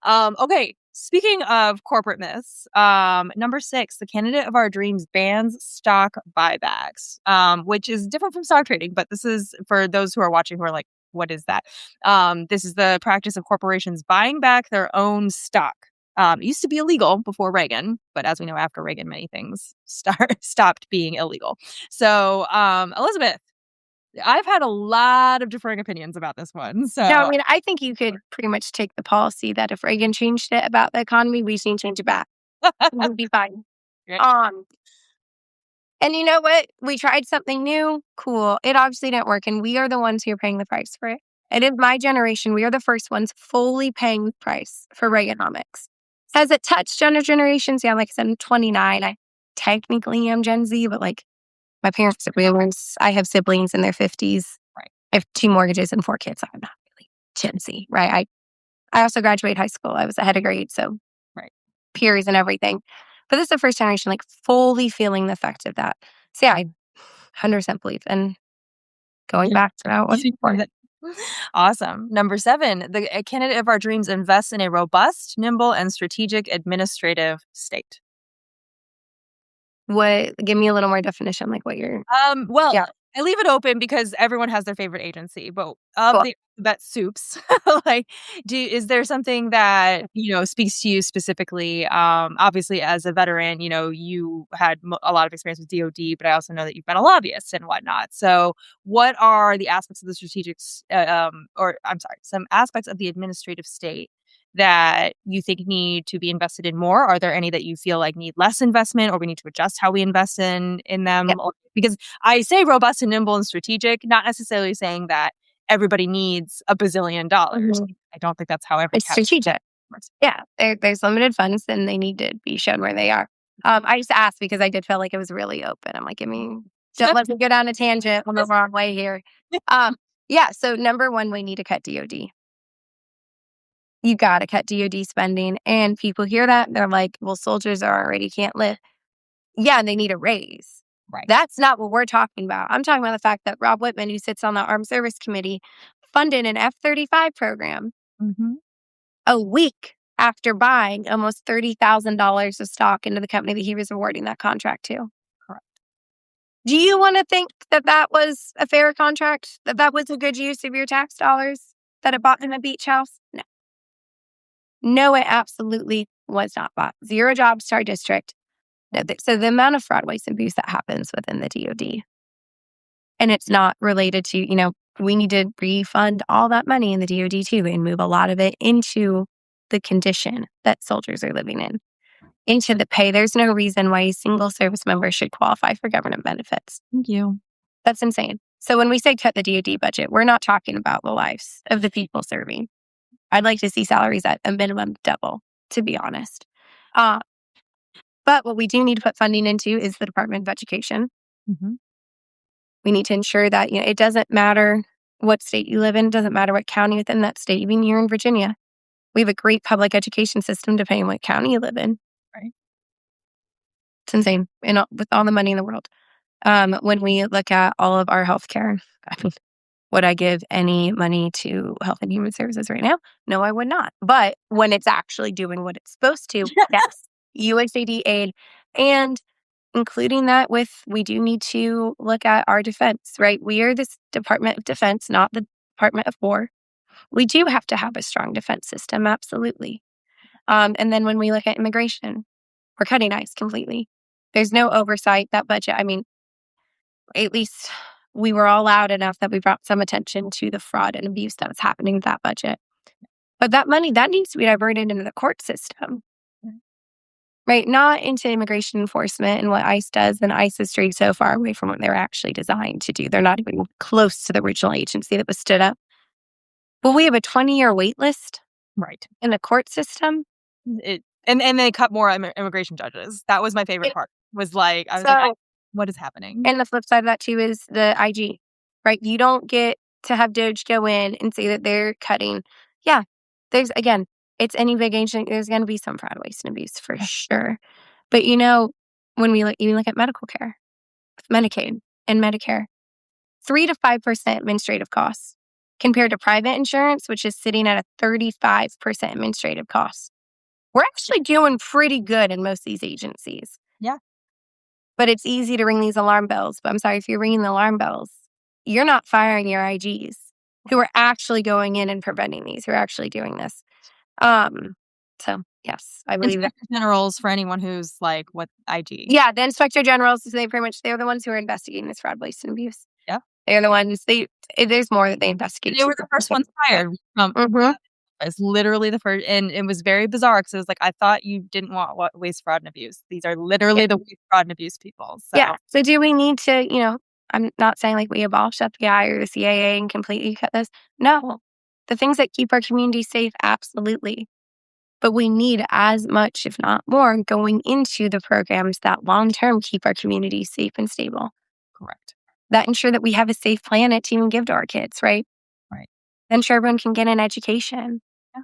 Okay, speaking of corporate myths, number 6, the candidate of our dreams bans stock buybacks, which is different from stock trading, but this is for those who are watching who are like, what is that? This is the practice of corporations buying back their own stock. It used to be illegal before Reagan, but as we know, after Reagan, many things stopped being illegal. So, Elizabeth, I've had a lot of differing opinions about this one. No, I So, mean, I think you could pretty much take the policy that if Reagan changed it about the economy, we should change it back. We'll be fine. right, Um, and you know what? We tried something new. Cool. It obviously didn't work, and we are the ones who are paying the price for it. And in my generation, we are the first ones fully paying the price for Reaganomics. Has it touched younger generations? Yeah, like I said, I'm 29. I technically am Gen Z, but like my parents are boomers. I have siblings in their 50s. right, I have 2 mortgages and 4 kids. So I'm not really Gen Z, right? I also graduated high school. I was ahead of grade, so right. peers and everything. But this is the first generation like fully feeling the effect of that. So yeah, I 100% believe in going back to how it was before. Awesome. Number 7, the candidate of our dreams invests in a robust, nimble, and strategic administrative state. Give me a little more definition, like what you're, Well, yeah, I leave it open because everyone has their favorite agency, but of cool. the alphabet soups, like, is there something that, speaks to you specifically? Obviously, as a veteran, you had a lot of experience with DoD, but I also know that you've been a lobbyist and whatnot. So, what are the aspects of the or I'm sorry, some aspects of the administrative state that you think need to be invested in more? Are there any that you feel like need less investment, or we need to adjust how we invest in Yeah. them? Because I say robust and nimble and strategic, not necessarily saying that everybody needs a bazillion dollars. Mhm. I don't think that's how every It's cabinet strategic. works. Yeah, there's limited funds, and they need to be shown where they are. I just asked because I did feel like it was really open. I'm like, don't let me go down a tangent on the wrong way here. Um, yeah. So number one, we need to cut DoD. You got to cut DoD spending, and people hear that they're like, "Well, soldiers are already can't live." Yeah, and they need a raise. Right. That's not what we're talking about. I'm talking about the fact that Rob Whitman, who sits on the Armed Service Committee, funded an F-35 program Mhm. a week after buying almost $30,000 of stock into the company that he was awarding that contract to. Correct. Do you want to think that that was a fair contract? That that was a good use of your tax dollars? That it bought him a beach house? No. No, it absolutely was not bought. Zero jobs to our district. No, so the amount of fraud, waste, and abuse that happens within the DoD, and it's not related to, we need to refund all that money in the DoD too and move a lot of it into the condition that soldiers are living in, into the pay. There's no reason why a single service member should qualify for government benefits. Thank you. That's insane. So when we say cut the DoD budget, we're not talking about the lives of the people serving. I'd like to see salaries at a minimum double, to be honest. Uh, but what we do need to put funding into is the Department of Education. Mhm. We need to ensure that, it doesn't matter what state you live in, doesn't matter what county within that state. Even here in Virginia, we have a great public education system depending on what county you live in. Right. It's insane, and with all the money in the world. When we look at all of our healthcare, I mean, would I give any money to Health and Human Services right now? No, I would not. But when it's actually doing what it's supposed to, yes, USAID aid, and including that with, we do need to look at our defense, right? We are this Department of Defense, not the Department of War. We do have to have a strong defense system, absolutely. And then when we look at immigration, we're cutting ICE completely. There's no oversight. That budget, I mean, at least we were all loud enough that we brought some attention to the fraud and abuse that was happening with that budget. But that money, that needs to be diverted into the court system, right? Not into immigration enforcement and what ICE does. And ICE is strayed so far away from what they're actually designed to do. They're not even close to the original agency that was stood up. But we have a 20-year wait list Right. in the court system. And they cut more immigration judges. That was my favorite It, part. Was like I was like, so, what is happening? and the flip side of that too is the IG, right? You don't get to have Doge go in and say that they're cutting. Yeah, there's, again, it's any big agency, there's going to be some fraud, waste, and abuse for sure. But when we even look at medical care, Medicaid and Medicare, 3 to 5% administrative costs compared to private insurance, which is sitting at a 35% administrative cost. We're actually doing pretty good in most of these agencies. Yeah. But it's easy to ring these alarm bells. But I'm sorry, if you're ringing the alarm bells, you're not firing your IGs who are actually going in and preventing these, who are actually doing this. So yes, I believe that. Inspector generals for anyone who's like, what IG? Yeah, the inspector generals, they're the ones who are investigating this fraud, waste, and abuse. Yeah. They're the ones, there's more that they investigate. They were the first ones hired. Mm-hmm. It's literally the first, and it was very bizarre because it was like, I thought you didn't want waste, fraud, and abuse. These are literally the waste, fraud, and abuse people. So Yeah. So do we need to, I'm not saying like we abolish FBI or the CAA and completely cut this. No. The things that keep our community safe, absolutely. But we need as much, if not more, going into the programs that long-term keep our community safe and stable. correct. That ensure that we have a safe planet to even give to our kids, right? Right. Ensure everyone can get an education. Yeah.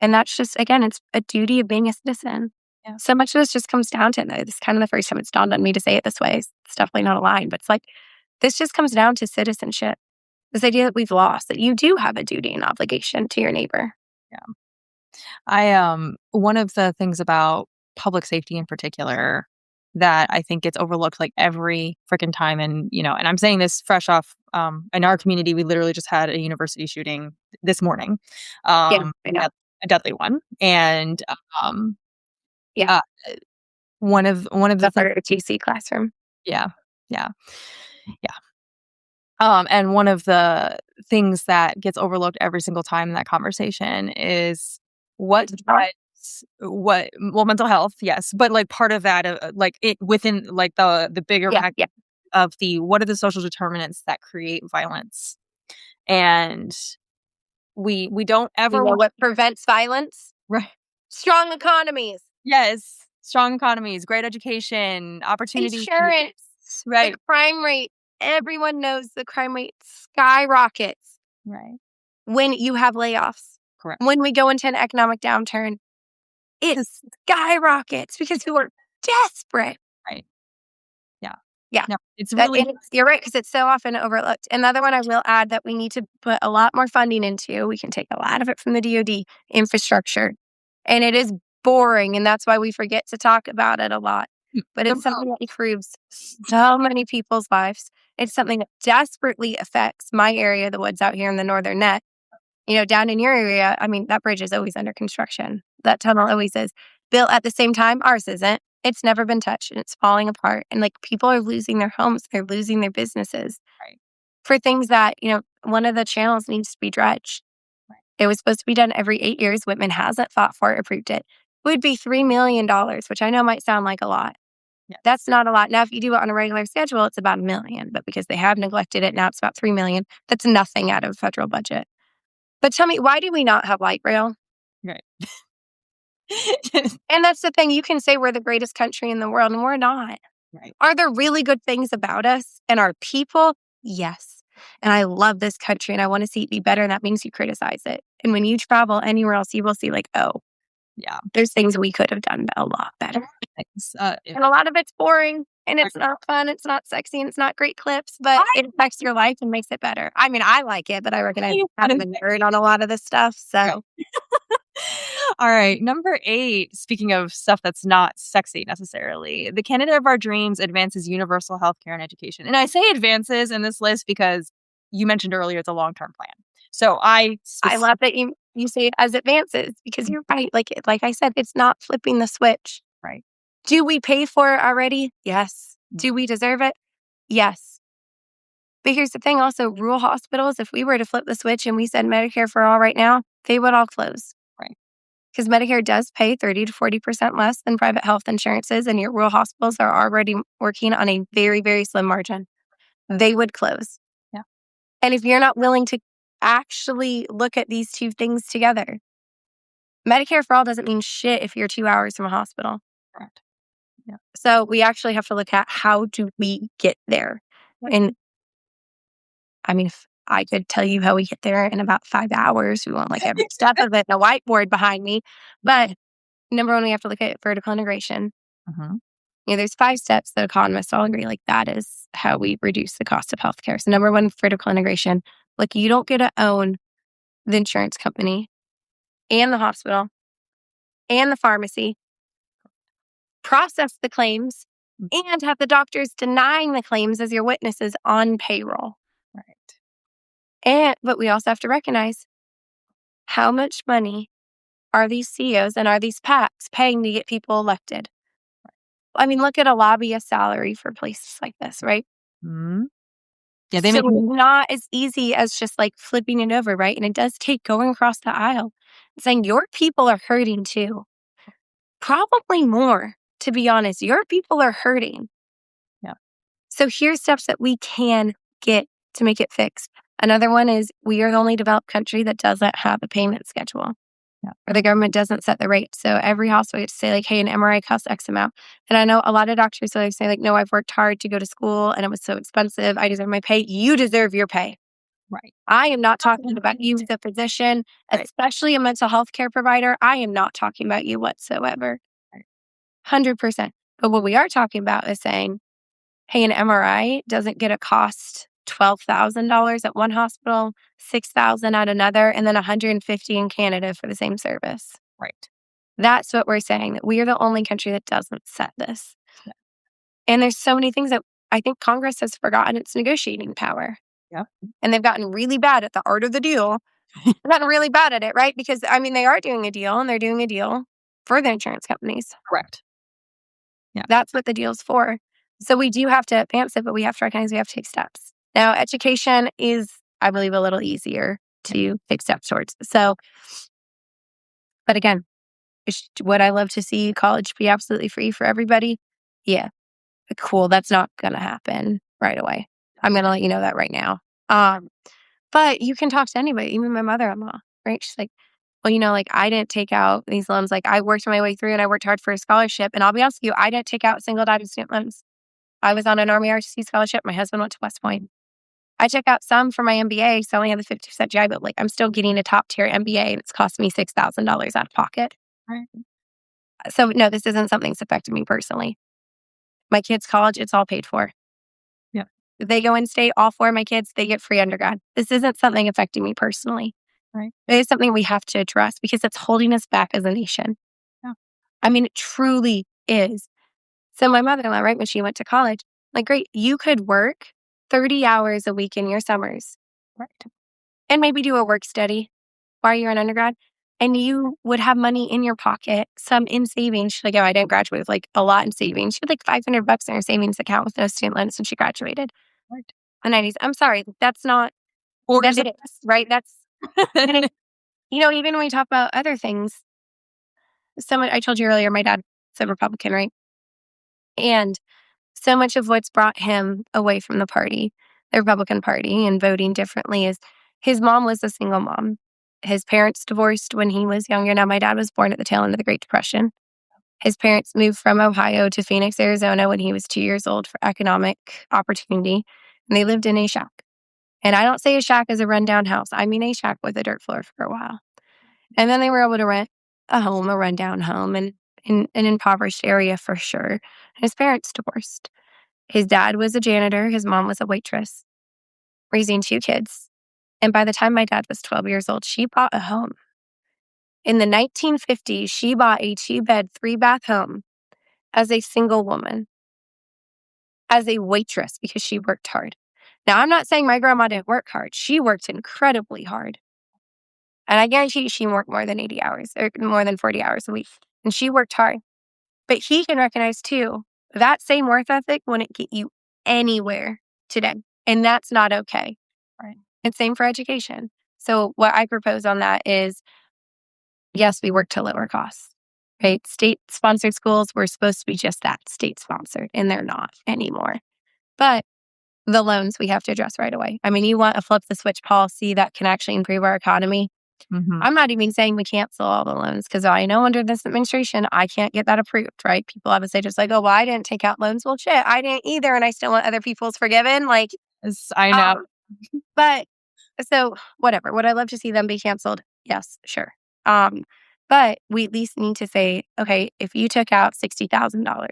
And that's just, again, it's a duty of being a citizen. Yeah. So much of this just comes down to, this is kind of the first time it's dawned on me to say it this way. It's definitely not a line, but it's like, this just comes down to citizenship. This idea that we've lost, that you do have a duty and obligation to your neighbor. Yeah. One of the things about public safety in particular that I think gets overlooked like every freaking time. And, and I'm saying this fresh off, in our community, we literally just had a university shooting this morning, Yeah, I know. a deadly one. And, Yeah, uh, one of the the things, ROTC classroom. yeah, yeah, yeah. And one of the things that gets overlooked every single time in that conversation is what well, mental health, yes, but like part of that, like it within like the bigger Yeah, pack yeah. of the what are the social determinants that create violence, and we don't You ever know want what prevents violence? right. Strong economies, Yes, strong economies, great education, opportunity, insurance, the right, crime rate. Everyone knows the crime rate skyrockets right, when you have layoffs. correct, When we go into an economic downturn, it because skyrockets because people are desperate. right, yeah, Yeah. no, it's really You're right, because it's so often overlooked. Another one I will add that we need to put a lot more funding into, we can take a lot of it from the DoD, infrastructure. And it is boring, and that's why we forget to talk about it a lot. But the it's something that improves so many people's lives. It's something that desperately affects my area, the woods out here in the northern neck. Down in your area, I mean, that bridge is always under construction. That tunnel always is. Built at the same time, ours isn't. It's never been touched and it's falling apart. And like people are losing their homes, they're losing their businesses right, for things that, one of the channels needs to be dredged. right, It was supposed to be done every 8 years. Whitman hasn't fought for it, approved it. It would be $3 million, which I know might sound like a lot. yes, That's not a lot. Now, if you do it on a regular schedule, it's about $1 million. But because they have neglected it, now it's about $3 million. That's nothing out of the federal budget. But tell me, why do we not have light rail? right. And that's the thing. You can say we're the greatest country in the world, and we're not. Right. Are there really good things about us and our people? Yes. And I love this country and I want to see it be better. And that means you criticize it. And when you travel anywhere else, you will see, like, oh, Yeah. there's things we could have done a lot better. Thanks. And a lot of it's boring and it's not fun. It's not sexy and it's not great clips, but it affects your life and makes it better. I mean, I like it, but I recognize I'm a nerd on a lot of this stuff. So All right. Number 8, speaking of stuff that's not sexy necessarily, the candidate of our dreams advances universal health care and education. And I say advances in this list because you mentioned earlier it's a long-term plan. So I love that you say it as advances because you're right. Like I said, it's not flipping the switch. right. Do we pay for it already? Yes. Do we deserve it? Yes. But here's the thing also, rural hospitals, if we were to flip the switch and we said Medicare for all right now, they would all close. Right. Because Medicare does pay 30 to 40% less than private health insurances, and your rural hospitals are already working on a very, very slim margin. They would close. Yeah. And if you're not willing to actually look at these two things together, Medicare for all doesn't mean shit if you're 2 hours from a hospital. Correct. Yeah. So we actually have to look at how do we get there. Right. And I mean, if I could tell you how we get there in about 5 hours, we want like every step of it and a whiteboard behind me. But number one, we have to look at vertical integration. Mm-hmm. There's 5 steps that economists all agree, like that is how we reduce the cost of healthcare. So number one, vertical integration. Like you don't get to own the insurance company and the hospital and the pharmacy, process the claims, and have the doctors denying the claims as your witnesses on payroll. Right. But we also have to recognize how much money are these CEOs and are these PACs paying to get people elected? I mean, look at a lobbyist salary for places like this, right? Mm-hmm. Yeah, they So make it's not as easy as just like flipping it over, right? And it does take going across the aisle and saying your people are hurting too. Probably more, to be honest. Your people are hurting. yeah. So here's steps that we can get to make it fixed. Another one is we are the only developed country that doesn't have a payment schedule. Yeah. Or the government doesn't set the rate. So every hospital gets to say like, hey, an MRI costs X amount. And I know a lot of doctors so they say like, no, I've worked hard to go to school and it was so expensive. I deserve my pay. You deserve your pay. Right. I am not talking about you, the physician, Right. especially a mental health care provider. I am not talking about you whatsoever. Right. 100%. But what we are talking about is saying, hey, an MRI doesn't get a cost $12,000 at one hospital, $6,000 at another, and then $150 in Canada for the same service. Right. That's what we're saying, that we are the only country that doesn't set this. Yeah. And there's so many things that I think Congress has forgotten its negotiating power. Yeah. And they've gotten really bad at the art of the deal. They've gotten really bad at it, right? Because, I mean, they are doing a deal and they're doing a deal for the insurance companies. Correct. Yeah. That's what the deal's for. So we do have to advance it, but we have to recognize we have to take steps. Now, education is, I believe, a little easier to take steps towards. So, but again, would I love to see college be absolutely free for everybody? Yeah. Cool. That's not going to happen right away. I'm going to let you know that right now. But you can talk to anybody, even my mother-in-law, right? She's like, well, like I didn't take out these loans. Like I worked my way through and I worked hard for a scholarship. And I'll be honest with you, I didn't take out single dime student loans. I was on an Army ROTC scholarship. My husband went to West Point. I took out some for my MBA, so I only have the 50% GI, but like I'm still getting a top tier MBA and it's cost me $6,000 out of pocket. Right. So no, this isn't something that's affected me personally. My kids' college, it's all paid for. Yeah. If they go in state, all four of my kids, they get free undergrad. This isn't something affecting me personally. Right. It is something we have to address because it's holding us back as a nation. Yeah. I mean, it truly is. So my mother-in-law, right, when she went to college, like, great, you could work 30 hours a week in your summers. Right. And maybe do a work study while you're an undergrad. And you would have money in your pocket, some in savings. She's like, oh, I didn't graduate with like a lot in savings. She had like $500 in her savings account with no student loans when she graduated. Right. In the 90s. I'm sorry, that's not Or that it is, right? That's and it, even when we talk about other things, someone I told you earlier, my dad's a Republican, right? And so much of what's brought him away from the Republican Party, and voting differently is his mom was a single mom. His parents divorced when he was younger. Now, my dad was born at the tail end of the Great Depression. His parents moved from Ohio to Phoenix, Arizona when he was 2 years old for economic opportunity. And they lived in a shack. And I don't say a shack as a rundown house. I mean a shack with a dirt floor for a while. And then they were able to rent a home, a rundown home, and in an impoverished area for sure. His parents divorced. His dad was a janitor. His mom was a waitress, raising two kids. And by the time my dad was 12 years old, she bought a home. In the 1950s, she bought a 2-bed, 3-bath home as a single woman, as a waitress, because she worked hard. Now, I'm not saying my grandma didn't work hard. She worked incredibly hard. And I guarantee you she worked more than 80 hours or more than 40 hours a week. And she worked hard. But he can recognize too, that same work ethic wouldn't get you anywhere today. And that's not okay. Right. And same for education. So what I propose on that is, yes, we work to lower costs, right? State-sponsored schools were supposed to be just that, state-sponsored, and they're not anymore. But the loans we have to address right away. I mean, you want a flip-the-switch policy that can actually improve our economy. Mm-hmm. I'm not even saying we cancel all the loans because I know under this administration, I can't get that approved, right? People have to say just like, oh, well, I didn't take out loans. Well, shit, I didn't either. And I still want other people's forgiven. Like, I know. But so whatever. Would I love to see them be canceled? Yes, sure. But we at least need to say, okay, if you took out $60,000,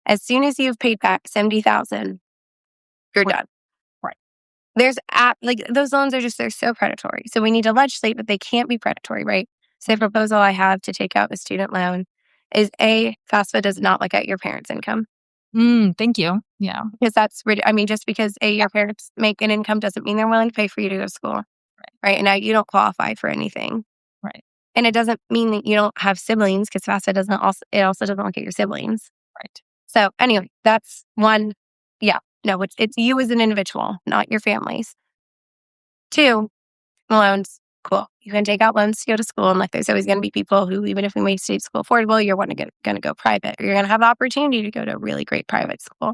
as soon as you've paid back $70,000, you're Right. done. Right. There's like those loans are they're so predatory. So we need to legislate, but they can't be predatory, right? So the proposal I have to take out a student loan is FAFSA does not look at your parents' income. Thank you. Yeah. Because that's, I mean, just because your parents make an income doesn't mean they're willing to pay for you to go to school. Right. And now you don't qualify for anything. Right. And it doesn't mean that you don't have siblings because FAFSA also doesn't look at your siblings. Right. So anyway, that's one. Yeah. No, it's you as an individual, not your families. 2, loans. Cool. You can take out loans to go to school. And like there's always going to be people who, even if we make state school affordable, you're going to go private. Or you're going to have the opportunity to go to a really great private school.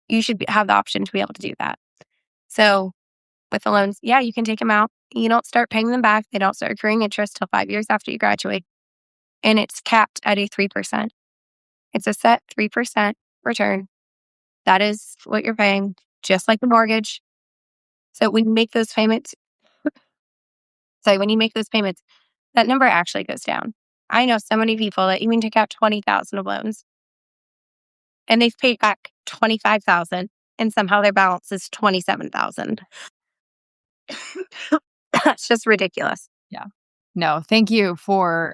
You should have the option to be able to do that. So with the loans, yeah, you can take them out. You don't start paying them back. They don't start accruing interest till 5 years after you graduate. And it's capped at a 3%. It's a set 3% return. That is what you're paying, just like the mortgage. So when you make those payments, that number actually goes down. I know so many people that even took out 20,000 of loans and they've paid back 25,000 and somehow their balance is 27,000. That's just ridiculous. Yeah. No, thank you for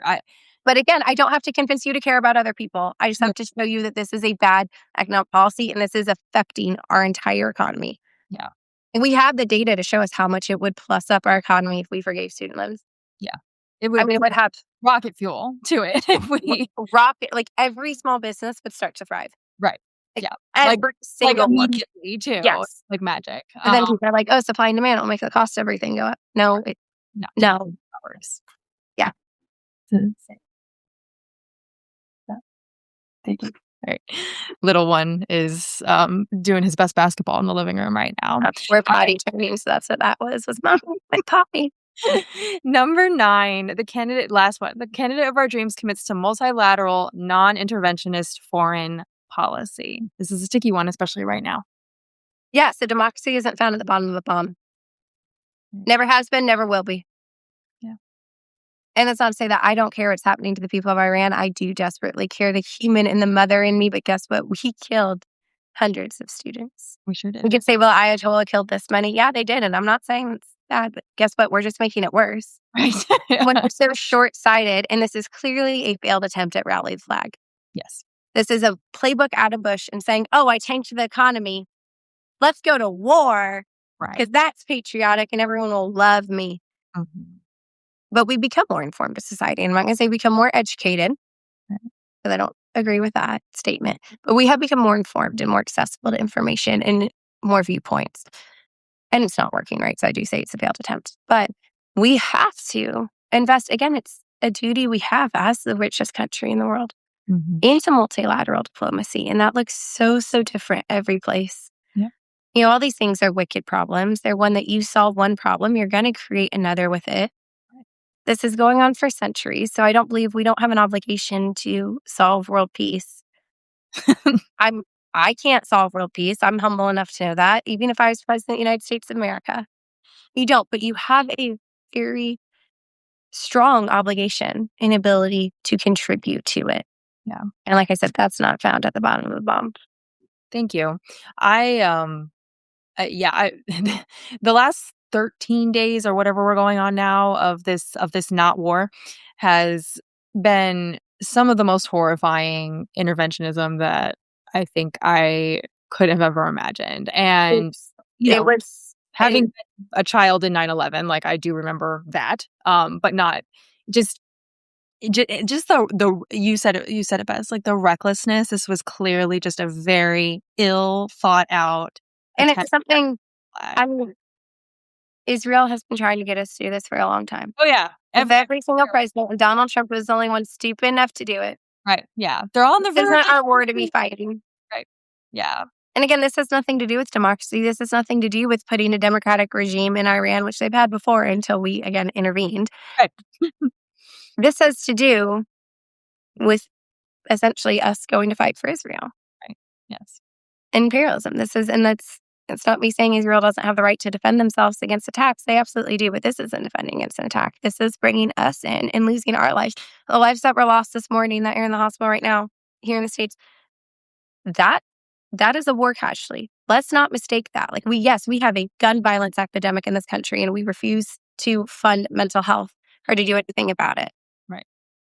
But again, I don't have to convince you to care about other people. I just have to show you that this is a bad economic policy and this is affecting our entire economy. Yeah. And we have the data to show us how much it would plus up our economy if we forgave student loans. Yeah. It I would mean, it would have rocket fuel to it if we rocket, like every small business would start to thrive. right. Like Yeah. every Like single one. immediately too. Yes. Like magic. But then people are like, oh, supply and demand will make the cost of everything go up. No, Not no. hours. Yeah. Thank you. All right. Little one is doing his best basketball in the living room right now. We're potty training, so that's what that was mom my potty. Number 9, last one. The candidate of our dreams commits to multilateral, non-interventionist foreign policy. This is a sticky one, especially right now. Yeah, so democracy isn't found at the bottom of a bomb. Never has been, never will be. Yeah. And that's not to say that I don't care what's happening to the people of Iran. I do desperately care, the human and the mother in me. But guess what? We killed hundreds of students. We sure We did. could say, well, Ayatollah killed this many. Yeah, they did. And I'm not saying it's bad, but guess what? We're just making it worse. Right. When we're so short-sighted, and this is clearly a failed attempt at rally the flag. Yes. This is a playbook out of Bush and saying, oh, I tanked the economy. Let's go to war because Right. that's patriotic and everyone will love me. Mhm. But we become more informed as society. And I'm not going to say become more educated, Right. because I don't agree with that statement. But we have become more informed and more accessible to information and more viewpoints. And it's not working, right? So I do say it's a failed attempt. But we have to invest. Again, it's a duty we have as the richest country in the world Mhm. into multilateral diplomacy. And that looks so, so different every place. Yeah. You know, all these things are wicked problems. They're one that you solve one problem, you're going to create another with it. This is going on for centuries. So I don't believe we don't have an obligation to solve world peace. I can't solve world peace. I'm humble enough to know that, even if I was president of the United States of America. You don't, but you have a very strong obligation and ability to contribute to it. Yeah. And like I said, that's not found at the bottom of the bomb. Thank you. The last 13 days or whatever we're going on now of this not war has been some of the most horrifying interventionism that I think I could have ever imagined. And It was having been a child in 9/11, like I do remember that, but not just the you said it best, like the recklessness. This was clearly just a very ill thought out and attempt. it's something. Flag. I mean, Israel has been trying to get us to do this for a long time. Oh yeah, With every single president, and Donald Trump was the only one stupid enough to do it. right. Yeah, they're on the This verge. isn't our war to be fighting. Right. Yeah. And again, this has nothing to do with democracy. This has nothing to do with putting a democratic regime in Iran, which they've had before until we, again, intervened. Right. This has to do with essentially us going to fight for Israel. Right. Yes. Imperialism. It's not me saying Israel doesn't have the right to defend themselves against attacks. They absolutely do, but this isn't defending against an attack. This is bringing us in and losing our lives. The lives that were lost this morning that are in the hospital right now here in the States, that is a war casualty. Let's not mistake that. Like we have a gun violence epidemic in this country and we refuse to fund mental health or to do anything about it. Right.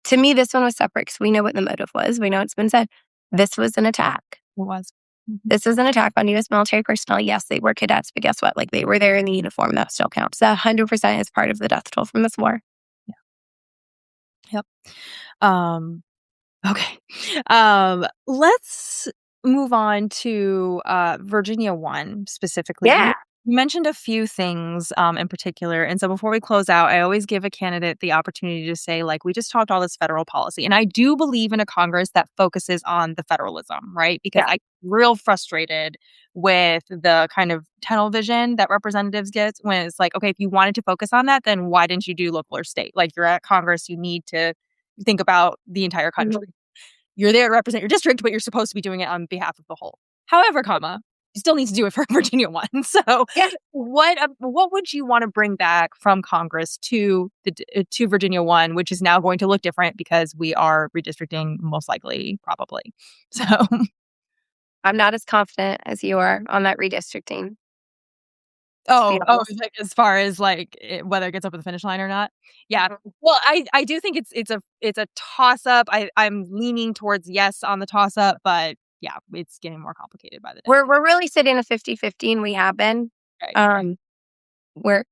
To me, this one was separate because we know what the motive was. We know it's been said. This was an attack. It was. Mm-hmm. This is an attack on U.S. military personnel. Yes, they were cadets, but guess what? Like they were there in the uniform. That still counts. That 100% is part of the death toll from this war. Yeah. Yep. Okay. Let's move on to Virginia 1 specifically. Yeah. You mentioned a few things in particular. And so before we close out, I always give a candidate the opportunity to say, like, we just talked all this federal policy. And I do believe in a Congress that focuses on the federalism, right? Because I'm real frustrated with the kind of tunnel vision that representatives get when it's like, okay, if you wanted to focus on that, then why didn't you do local or state? Like, you're at Congress, you need to think about the entire country. Mm-hmm. You're there to represent your district, but you're supposed to be doing it on behalf of the whole. However, you still need to do it for Virginia 1. So what would you want to bring back from Congress to Virginia 1, which is now going to look different because we are redistricting most likely, probably. So I'm not as confident as you are on that redistricting. to be Oh, honest. like, as far as, like, whether it gets over the finish line or not? Yeah. Mhm. Well, I do think it's a toss-up. I'm leaning towards yes on the toss-up, but, yeah, it's getting more complicated by the day. We're really sitting a 50-50, and we have been. Right. Um, we're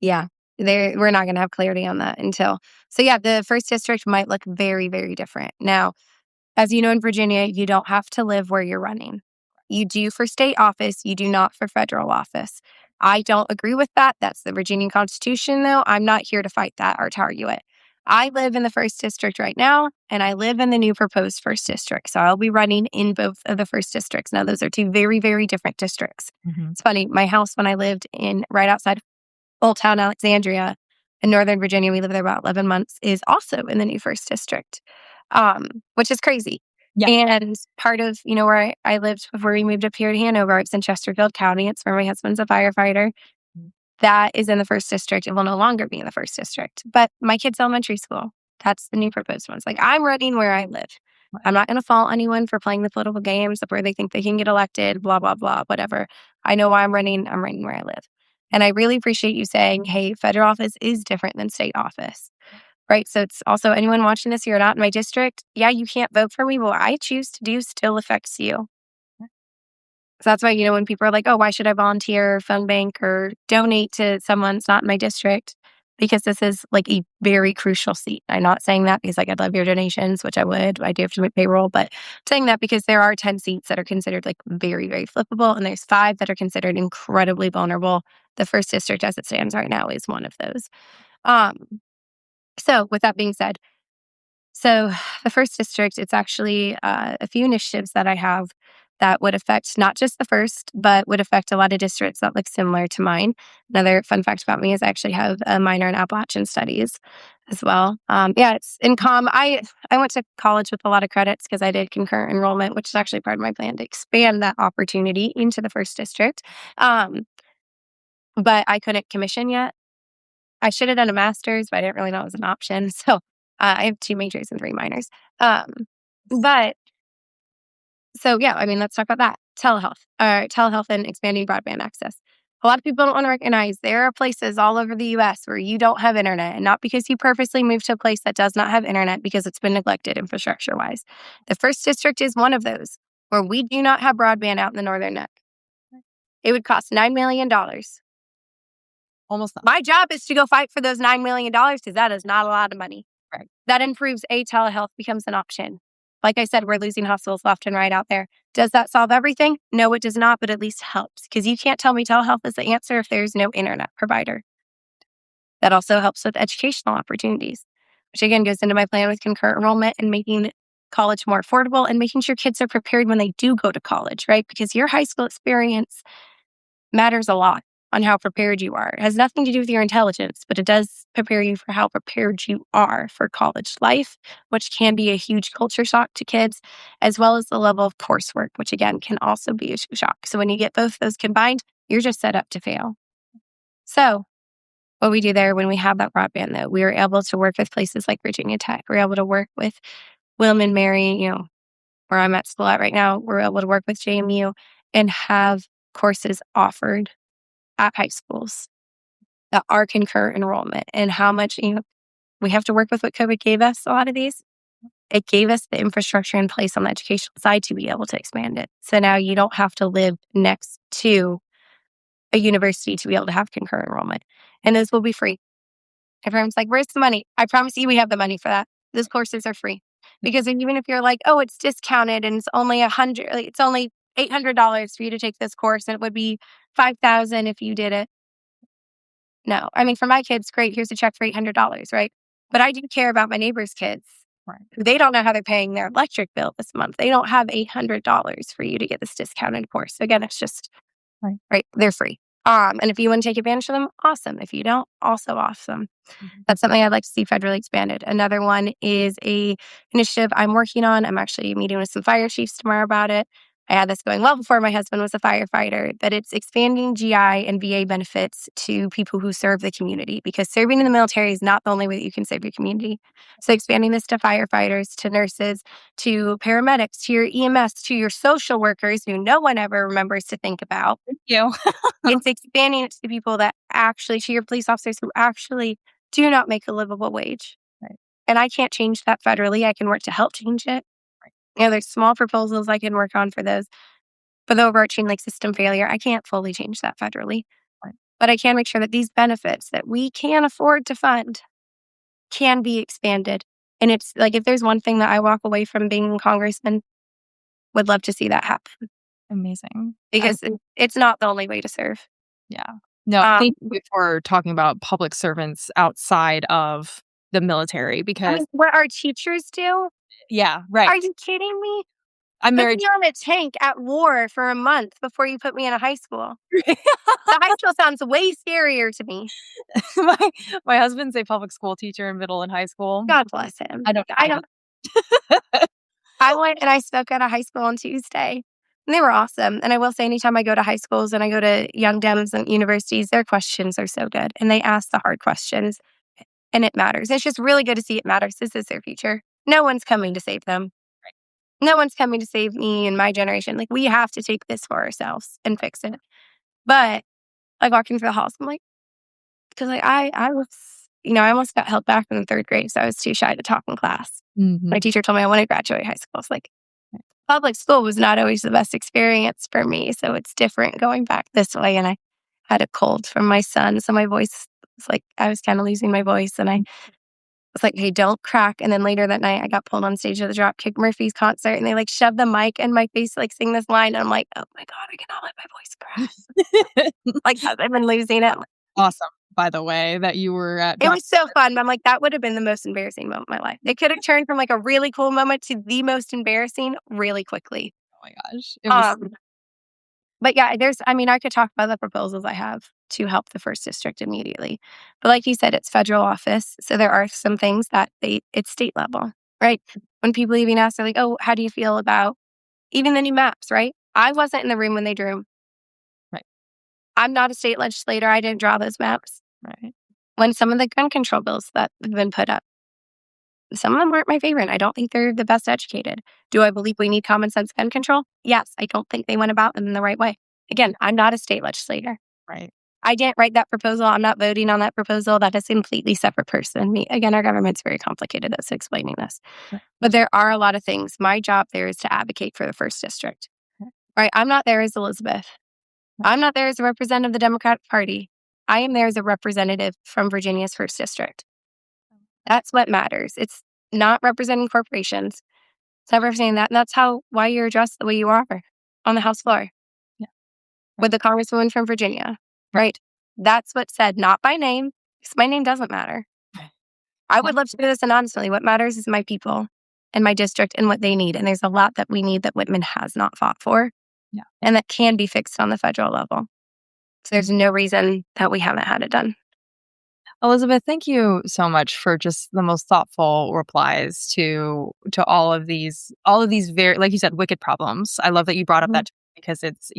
yeah, we're not gonna have clarity on that until so, yeah, the first district might look very, very different. Now, as you know, in Virginia, you don't have to live where you're running. You do for state office, you do not for federal office. I don't agree with that. That's the Virginia Constitution, though. I'm not here to fight that or to argue it. I live in the first district right now, and I live in the new proposed first district. So I'll be running in both of the first districts. Now, those are two very, very different districts. Mhm. It's funny. My house, when I lived in right outside Old Town Alexandria in Northern Virginia, we lived there about 11 months, is also in the new first district, which is crazy. Yeah. And part of, where I lived before we moved up here to Hanover, it's in Chesterfield County. It's where my husband's a firefighter. Mhm. That is in the first district. It will no longer be in the first district. But my kid's elementary school, that's the new proposed ones. Like, I'm running where I live. Right. I'm not going to fault anyone for playing the political games of where they think they can get elected, blah, blah, blah, whatever. I know why I'm running. I'm running where I live. And I really appreciate you saying, hey, federal office is different than state office, right? So it's also anyone watching this, you're not in my district. Yeah, you can't vote for me. But what I choose to do still affects you. So that's why, when people are like, oh, why should I volunteer, phone bank, or donate to someone that's not in my district? Because this is like a very crucial seat. I'm not saying that because like I'd love your donations, which I would. I do have to make payroll, but I'm saying that because there are 10 seats that are considered like very, very flippable, and there's 5 that are considered incredibly vulnerable. The first district as it stands right now is one of those. Um, so with that being said, so the first district, it's actually a few initiatives that I have that would affect not just the first, but would affect a lot of districts that look similar to mine. Another fun fact about me is I actually have a minor in Appalachian studies as well. Yeah, it's in I went to college with a lot of credits because I did concurrent enrollment, which is actually part of my plan to expand that opportunity into the first district. Um, but I couldn't commission yet. I should have done a master's, but I didn't really know it was an option. So I have 2 majors and 3 minors. Um, but so yeah, I mean, let's talk about that. Telehealth and expanding broadband access. A lot of people don't want to recognize there are places all over the US where you don't have internet, and not because you purposely moved to a place that does not have internet because it's been neglected infrastructure wise. The first district is one of those where we do not have broadband out in the northern neck. It would cost $9 million. Almost not. My job is to go fight for those $9 million because that is not a lot of money. Right. That improves telehealth becomes an option. Like I said, we're losing hospitals left and right out there. Does that solve everything? No, it does not, but at least helps because you can't tell me telehealth is the answer if there's no internet provider. That also helps with educational opportunities, which again goes into my plan with concurrent enrollment and making college more affordable and making sure kids are prepared when they do go to college, right? Because your high school experience matters a lot on how prepared you are. It has nothing to do with your intelligence, but it does prepare you for how prepared you are for college life, which can be a huge culture shock to kids, as well as the level of coursework, which again can also be a shock. So when you get both those combined, you're just set up to fail. So what we do there when we have that broadband, though, we are able to work with places like Virginia Tech. We're able to work with William and Mary, where I'm at school at right now. We're able to work with JMU and have courses offered at high schools that are concurrent enrollment, and how much, we have to work with what COVID gave us. A lot of these, it gave us the infrastructure in place on the educational side to be able to expand it. So now you don't have to live next to a university to be able to have concurrent enrollment. And those will be free. Everyone's like, where's the money? I promise you, we have the money for that. Those courses are free. Because even if you're like, oh, it's discounted and it's only it's only $800 for you to take this course, and it would be $5,000 if you did it. No, I mean, for my kids, great. Here's a check for $800, right? But I do care about my neighbors' kids. Right. They don't know how they're paying their electric bill this month. They don't have $800 for you to get this discounted course. So again, it's just right. They're free. And if you want to take advantage of them, awesome. If you don't, also awesome. Mhm. That's something I'd like to see federally expanded. Another one is a initiative I'm working on. I'm actually meeting with some fire chiefs tomorrow about it. I had this going well before my husband was a firefighter, that it's expanding GI and VA benefits to people who serve the community, because serving in the military is not the only way that you can serve your community. So expanding this to firefighters, to nurses, to paramedics, to your EMS, to your social workers who no one ever remembers to think about. Thank you. It's expanding it to the people that actually, to your police officers who actually do not make a livable wage. Right. And I can't change that federally. I can work to help change it. There's small proposals I can work on for those. For the overarching system failure, I can't fully change that federally. Right. But I can make sure that these benefits that we can afford to fund can be expanded. And it's if there's one thing that I walk away from being a congressman, would love to see that happen. Amazing. Because it's not the only way to serve. Yeah. No, thank you for talking about public servants outside of the military, because what our teachers do? yeah, right. Are you kidding me? I'm Put married. me on a tank at war for a month before you put me in a high school. The high school sounds way scarier to me. my husband's a public school teacher in middle and high school. God bless him. I don't. I went and I spoke at a high school on Tuesday, and they were awesome. And I will say, anytime I go to high schools and I go to young Dems and universities, their questions are so good, and they ask the hard questions, and it matters. It's just really good to see it matters. This is their future. No one's coming to save them. No one's coming to save me and my generation. We have to take this for ourselves and fix it. But walking through the halls, I'm because I was, I almost got held back in the third grade, so I was too shy to talk in class. Mm-hmm. My teacher told me I want to graduate high school. It's public school was not always the best experience for me, so it's different going back this way. And I had a cold from my son, so my voice was I was kind of losing my voice, and I was hey, don't crack. And then later that night, I got pulled on stage at the Dropkick Murphys concert, and they shoved the mic in my face, sing this line. And I'm oh my God, I cannot let my voice crack. I've been losing it. Awesome, by the way, that you were at. It was so fun. But I'm that would have been the most embarrassing moment of my life. It could have turned from a really cool moment to the most embarrassing really quickly. Oh my gosh. It was but yeah, I could talk about the proposals I have to help the first district immediately. But like you said, it's federal office. So there are some things that it's state level, right? When people even ask, they're oh, how do you feel about even the new maps, right? I wasn't in the room when they drew them. Right. I'm not a state legislator. I didn't draw those maps. Right. When some of the gun control bills that have been put up, some of them weren't my favorite. I don't think they're the best educated. Do I believe we need common sense gun control? Yes. I don't think they went about them in the right way. Again, I'm not a state legislator. Right. I didn't write that proposal. I'm not voting on that proposal. That is a completely separate person. Again, our government's very complicated as to explaining this. Right. But there are a lot of things. My job there is to advocate for the first district. Right? I'm not there as Elizabeth. I'm not there as a representative of the Democratic Party. I am there as a representative from Virginia's first district. That's what matters. It's not representing corporations. It's not representing that. And that's why you're addressed the way you are on the House floor. Yeah. With the Congresswoman from Virginia. Right. That's what's said, not by name, because my name doesn't matter. I would love to do this anonymously. What matters is my people and my district and what they need. And there's a lot that we need that Whitman has not fought for. Yeah. And that can be fixed on the federal level. So there's no reason that we haven't had it done. Elizabeth, thank you so much for just the most thoughtful replies to all of these very, like you said, wicked problems. I love that you brought up that, because it's,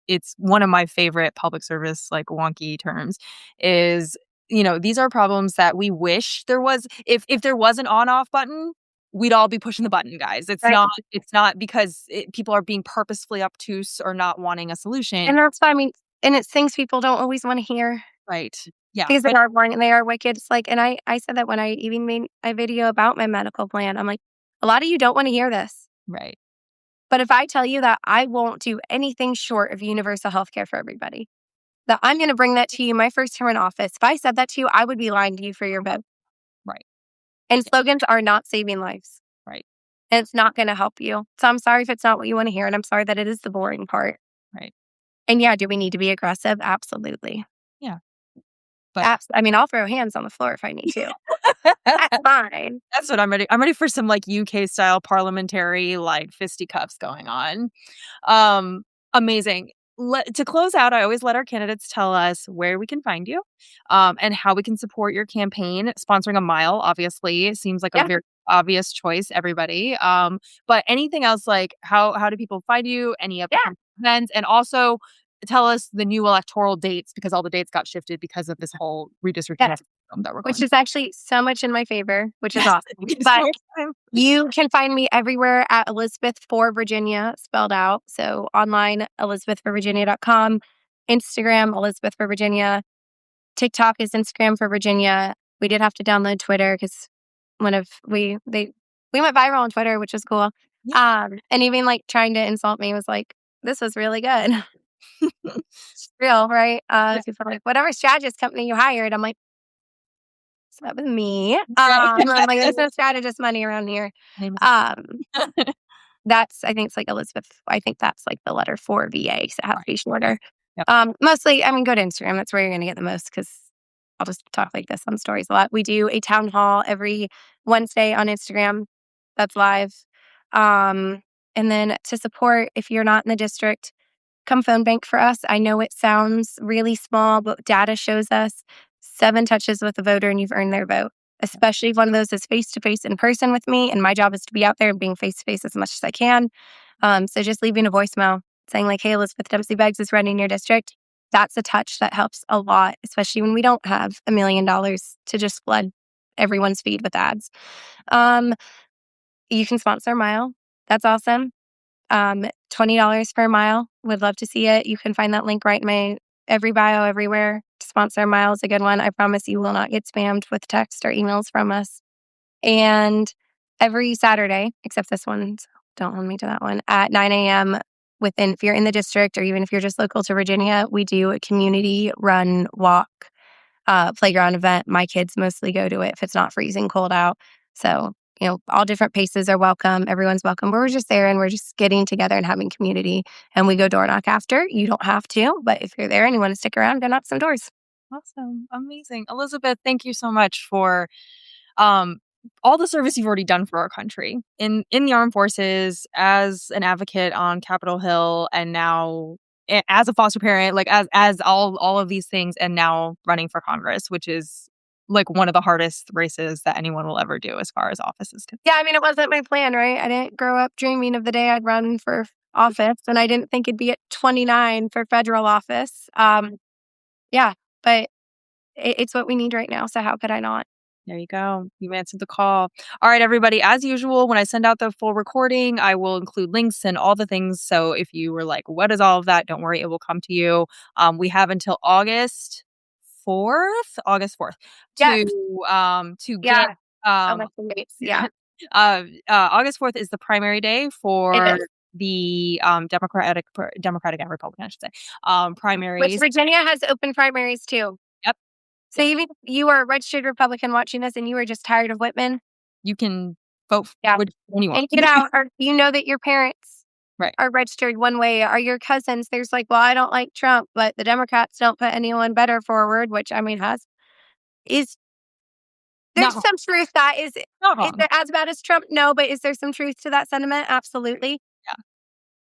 it's one of my favorite public service wonky terms is, these are problems that we wish there was. If there was an on-off button, we'd all be pushing the button, guys. It's right. It's not because people are being purposefully obtuse or not wanting a solution. And that's why and it's things people don't always want to hear. Right. Yeah. Because they are boring and they are wicked. It's and I said that when I even made a video about my medical plan. I'm a lot of you don't want to hear this. Right. But if I tell you that I won't do anything short of universal health care for everybody, that I'm going to bring that to you my first term in office, if I said that to you, I would be lying to you for your vote. Right. And slogans are not saving lives. Right. And it's not going to help you. So I'm sorry if it's not what you want to hear. And I'm sorry that it is the boring part. Right. And yeah, do we need to be aggressive? Absolutely. Yeah. But I'll throw hands on the floor if I need to. That's fine. That's what I'm ready. I'm ready for some UK style parliamentary fisticuffs going on. Amazing. To close out, I always let our candidates tell us where we can find you, and how we can support your campaign. Sponsoring a mile, obviously, seems like a very obvious choice, everybody. But anything else, like how do people find you? Any Yeah. upcoming events? And also tell us the new electoral dates because all the dates got shifted because of this whole redistricting Yes. system that we're Which going. is actually so much in my favor, which is Yes, awesome. thank you so But much. you can find me everywhere at Elizabeth for Virginia spelled out. So online, elizabethforvirginia.com, Instagram, Elizabeth for Virginia, TikTok is Instagram for Virginia. We did have to download Twitter because one of we went viral on Twitter, which was cool. Yeah. And even like trying to insult me was like, this was really good. It's real, right? Yeah. People are like, whatever strategist company you hired. I'm like, so that was me. Right. I'm like, there's no strategist money around here. Name is Um, that's I think it's like Elizabeth. I think that's like the letter for VA, so it has to right. be shorter. Yep. Mostly, I mean, go to Instagram. That's where you're gonna get the most because I'll just talk like this on stories a lot. We do a town hall every Wednesday on Instagram. That's live. Um, and then to support, if you're not in the district, come phone bank for us. I know it sounds really small, but data shows us 7 touches with a voter and you've earned their vote. Especially if one of those is face to face in person with me, and my job is to be out there and being face to face as much as I can. So just leaving a voicemail saying like, "Hey, Elizabeth Dempsey Beggs is running your district." That's a touch that helps a lot, especially when we don't have $1 million to just flood everyone's feed with ads. Um, you can sponsor a mile. That's awesome. $20 per mile. Would love to see it. You can find that link right in my every bio everywhere. Sponsor a mile is a good one. I promise you will not get spammed with text or emails from us. And every Saturday, except this one, so don't hold me to that one, at 9 a.m. within, if you're in the district or even if you're just local to Virginia, we do a community run walk playground event. My kids mostly go to it if it's not freezing cold out. So, all different paces are welcome. Everyone's welcome. We're just there and we're just getting together and having community. And we go door knock after. You don't have to, but if you're there and you want to stick around, go knock some doors. Awesome. Amazing. Elizabeth, thank you so much for um all the service you've already done for our country in the armed forces, as an advocate on Capitol Hill, and now as a foster parent, like as all of these things, and now running for Congress, which is like one of the hardest races that anyone will ever do as far as offices concerned. Yeah, I mean, it wasn't my plan, right? I didn't grow up dreaming of the day I'd run for office, and I didn't think it'd be at 29 for federal office. Yeah, but it's what we need right now. So how could I not? There you go. You answered the call. All right, everybody. As usual, when I send out the full recording, I will include links and all the things. So if you were like, what is all of that? Don't worry, it will come to you. We have until August 4th Yes, to get yeah, um election dates. Yeah, August 4th is the primary day it for is. the Democratic and Republican, I should say, Which primaries. Virginia has open primaries too. Yep. So Yep. even if you are a registered Republican watching this and you are just tired of Whitman, You can vote for yeah, which one you want. and get out, or you know that your parents Right. are registered one way, or your cousins. There's like, well, I don't like Trump, but the Democrats don't put anyone better forward, which I mean is Not there's wrong. some truth that Not is wrong. it as bad as Trump? No, but is there some truth to that sentiment? Absolutely. Yeah.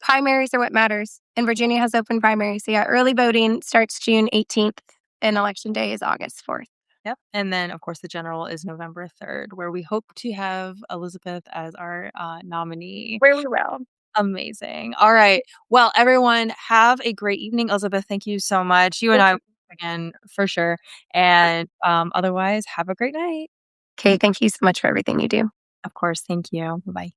Primaries are what matters, and Virginia has open primaries. So yeah, early voting starts June 18th, and election day is August 4th. Yep. And then, of course, the general is November 3rd, where we hope to have Elizabeth as our nominee. Where we will. Amazing. All right. Well, everyone, have a great evening. Elizabeth, thank you so much. You and I again for sure. And otherwise, have a great night. Okay, thank you so much for everything you do. Of course. Thank you. Bye bye.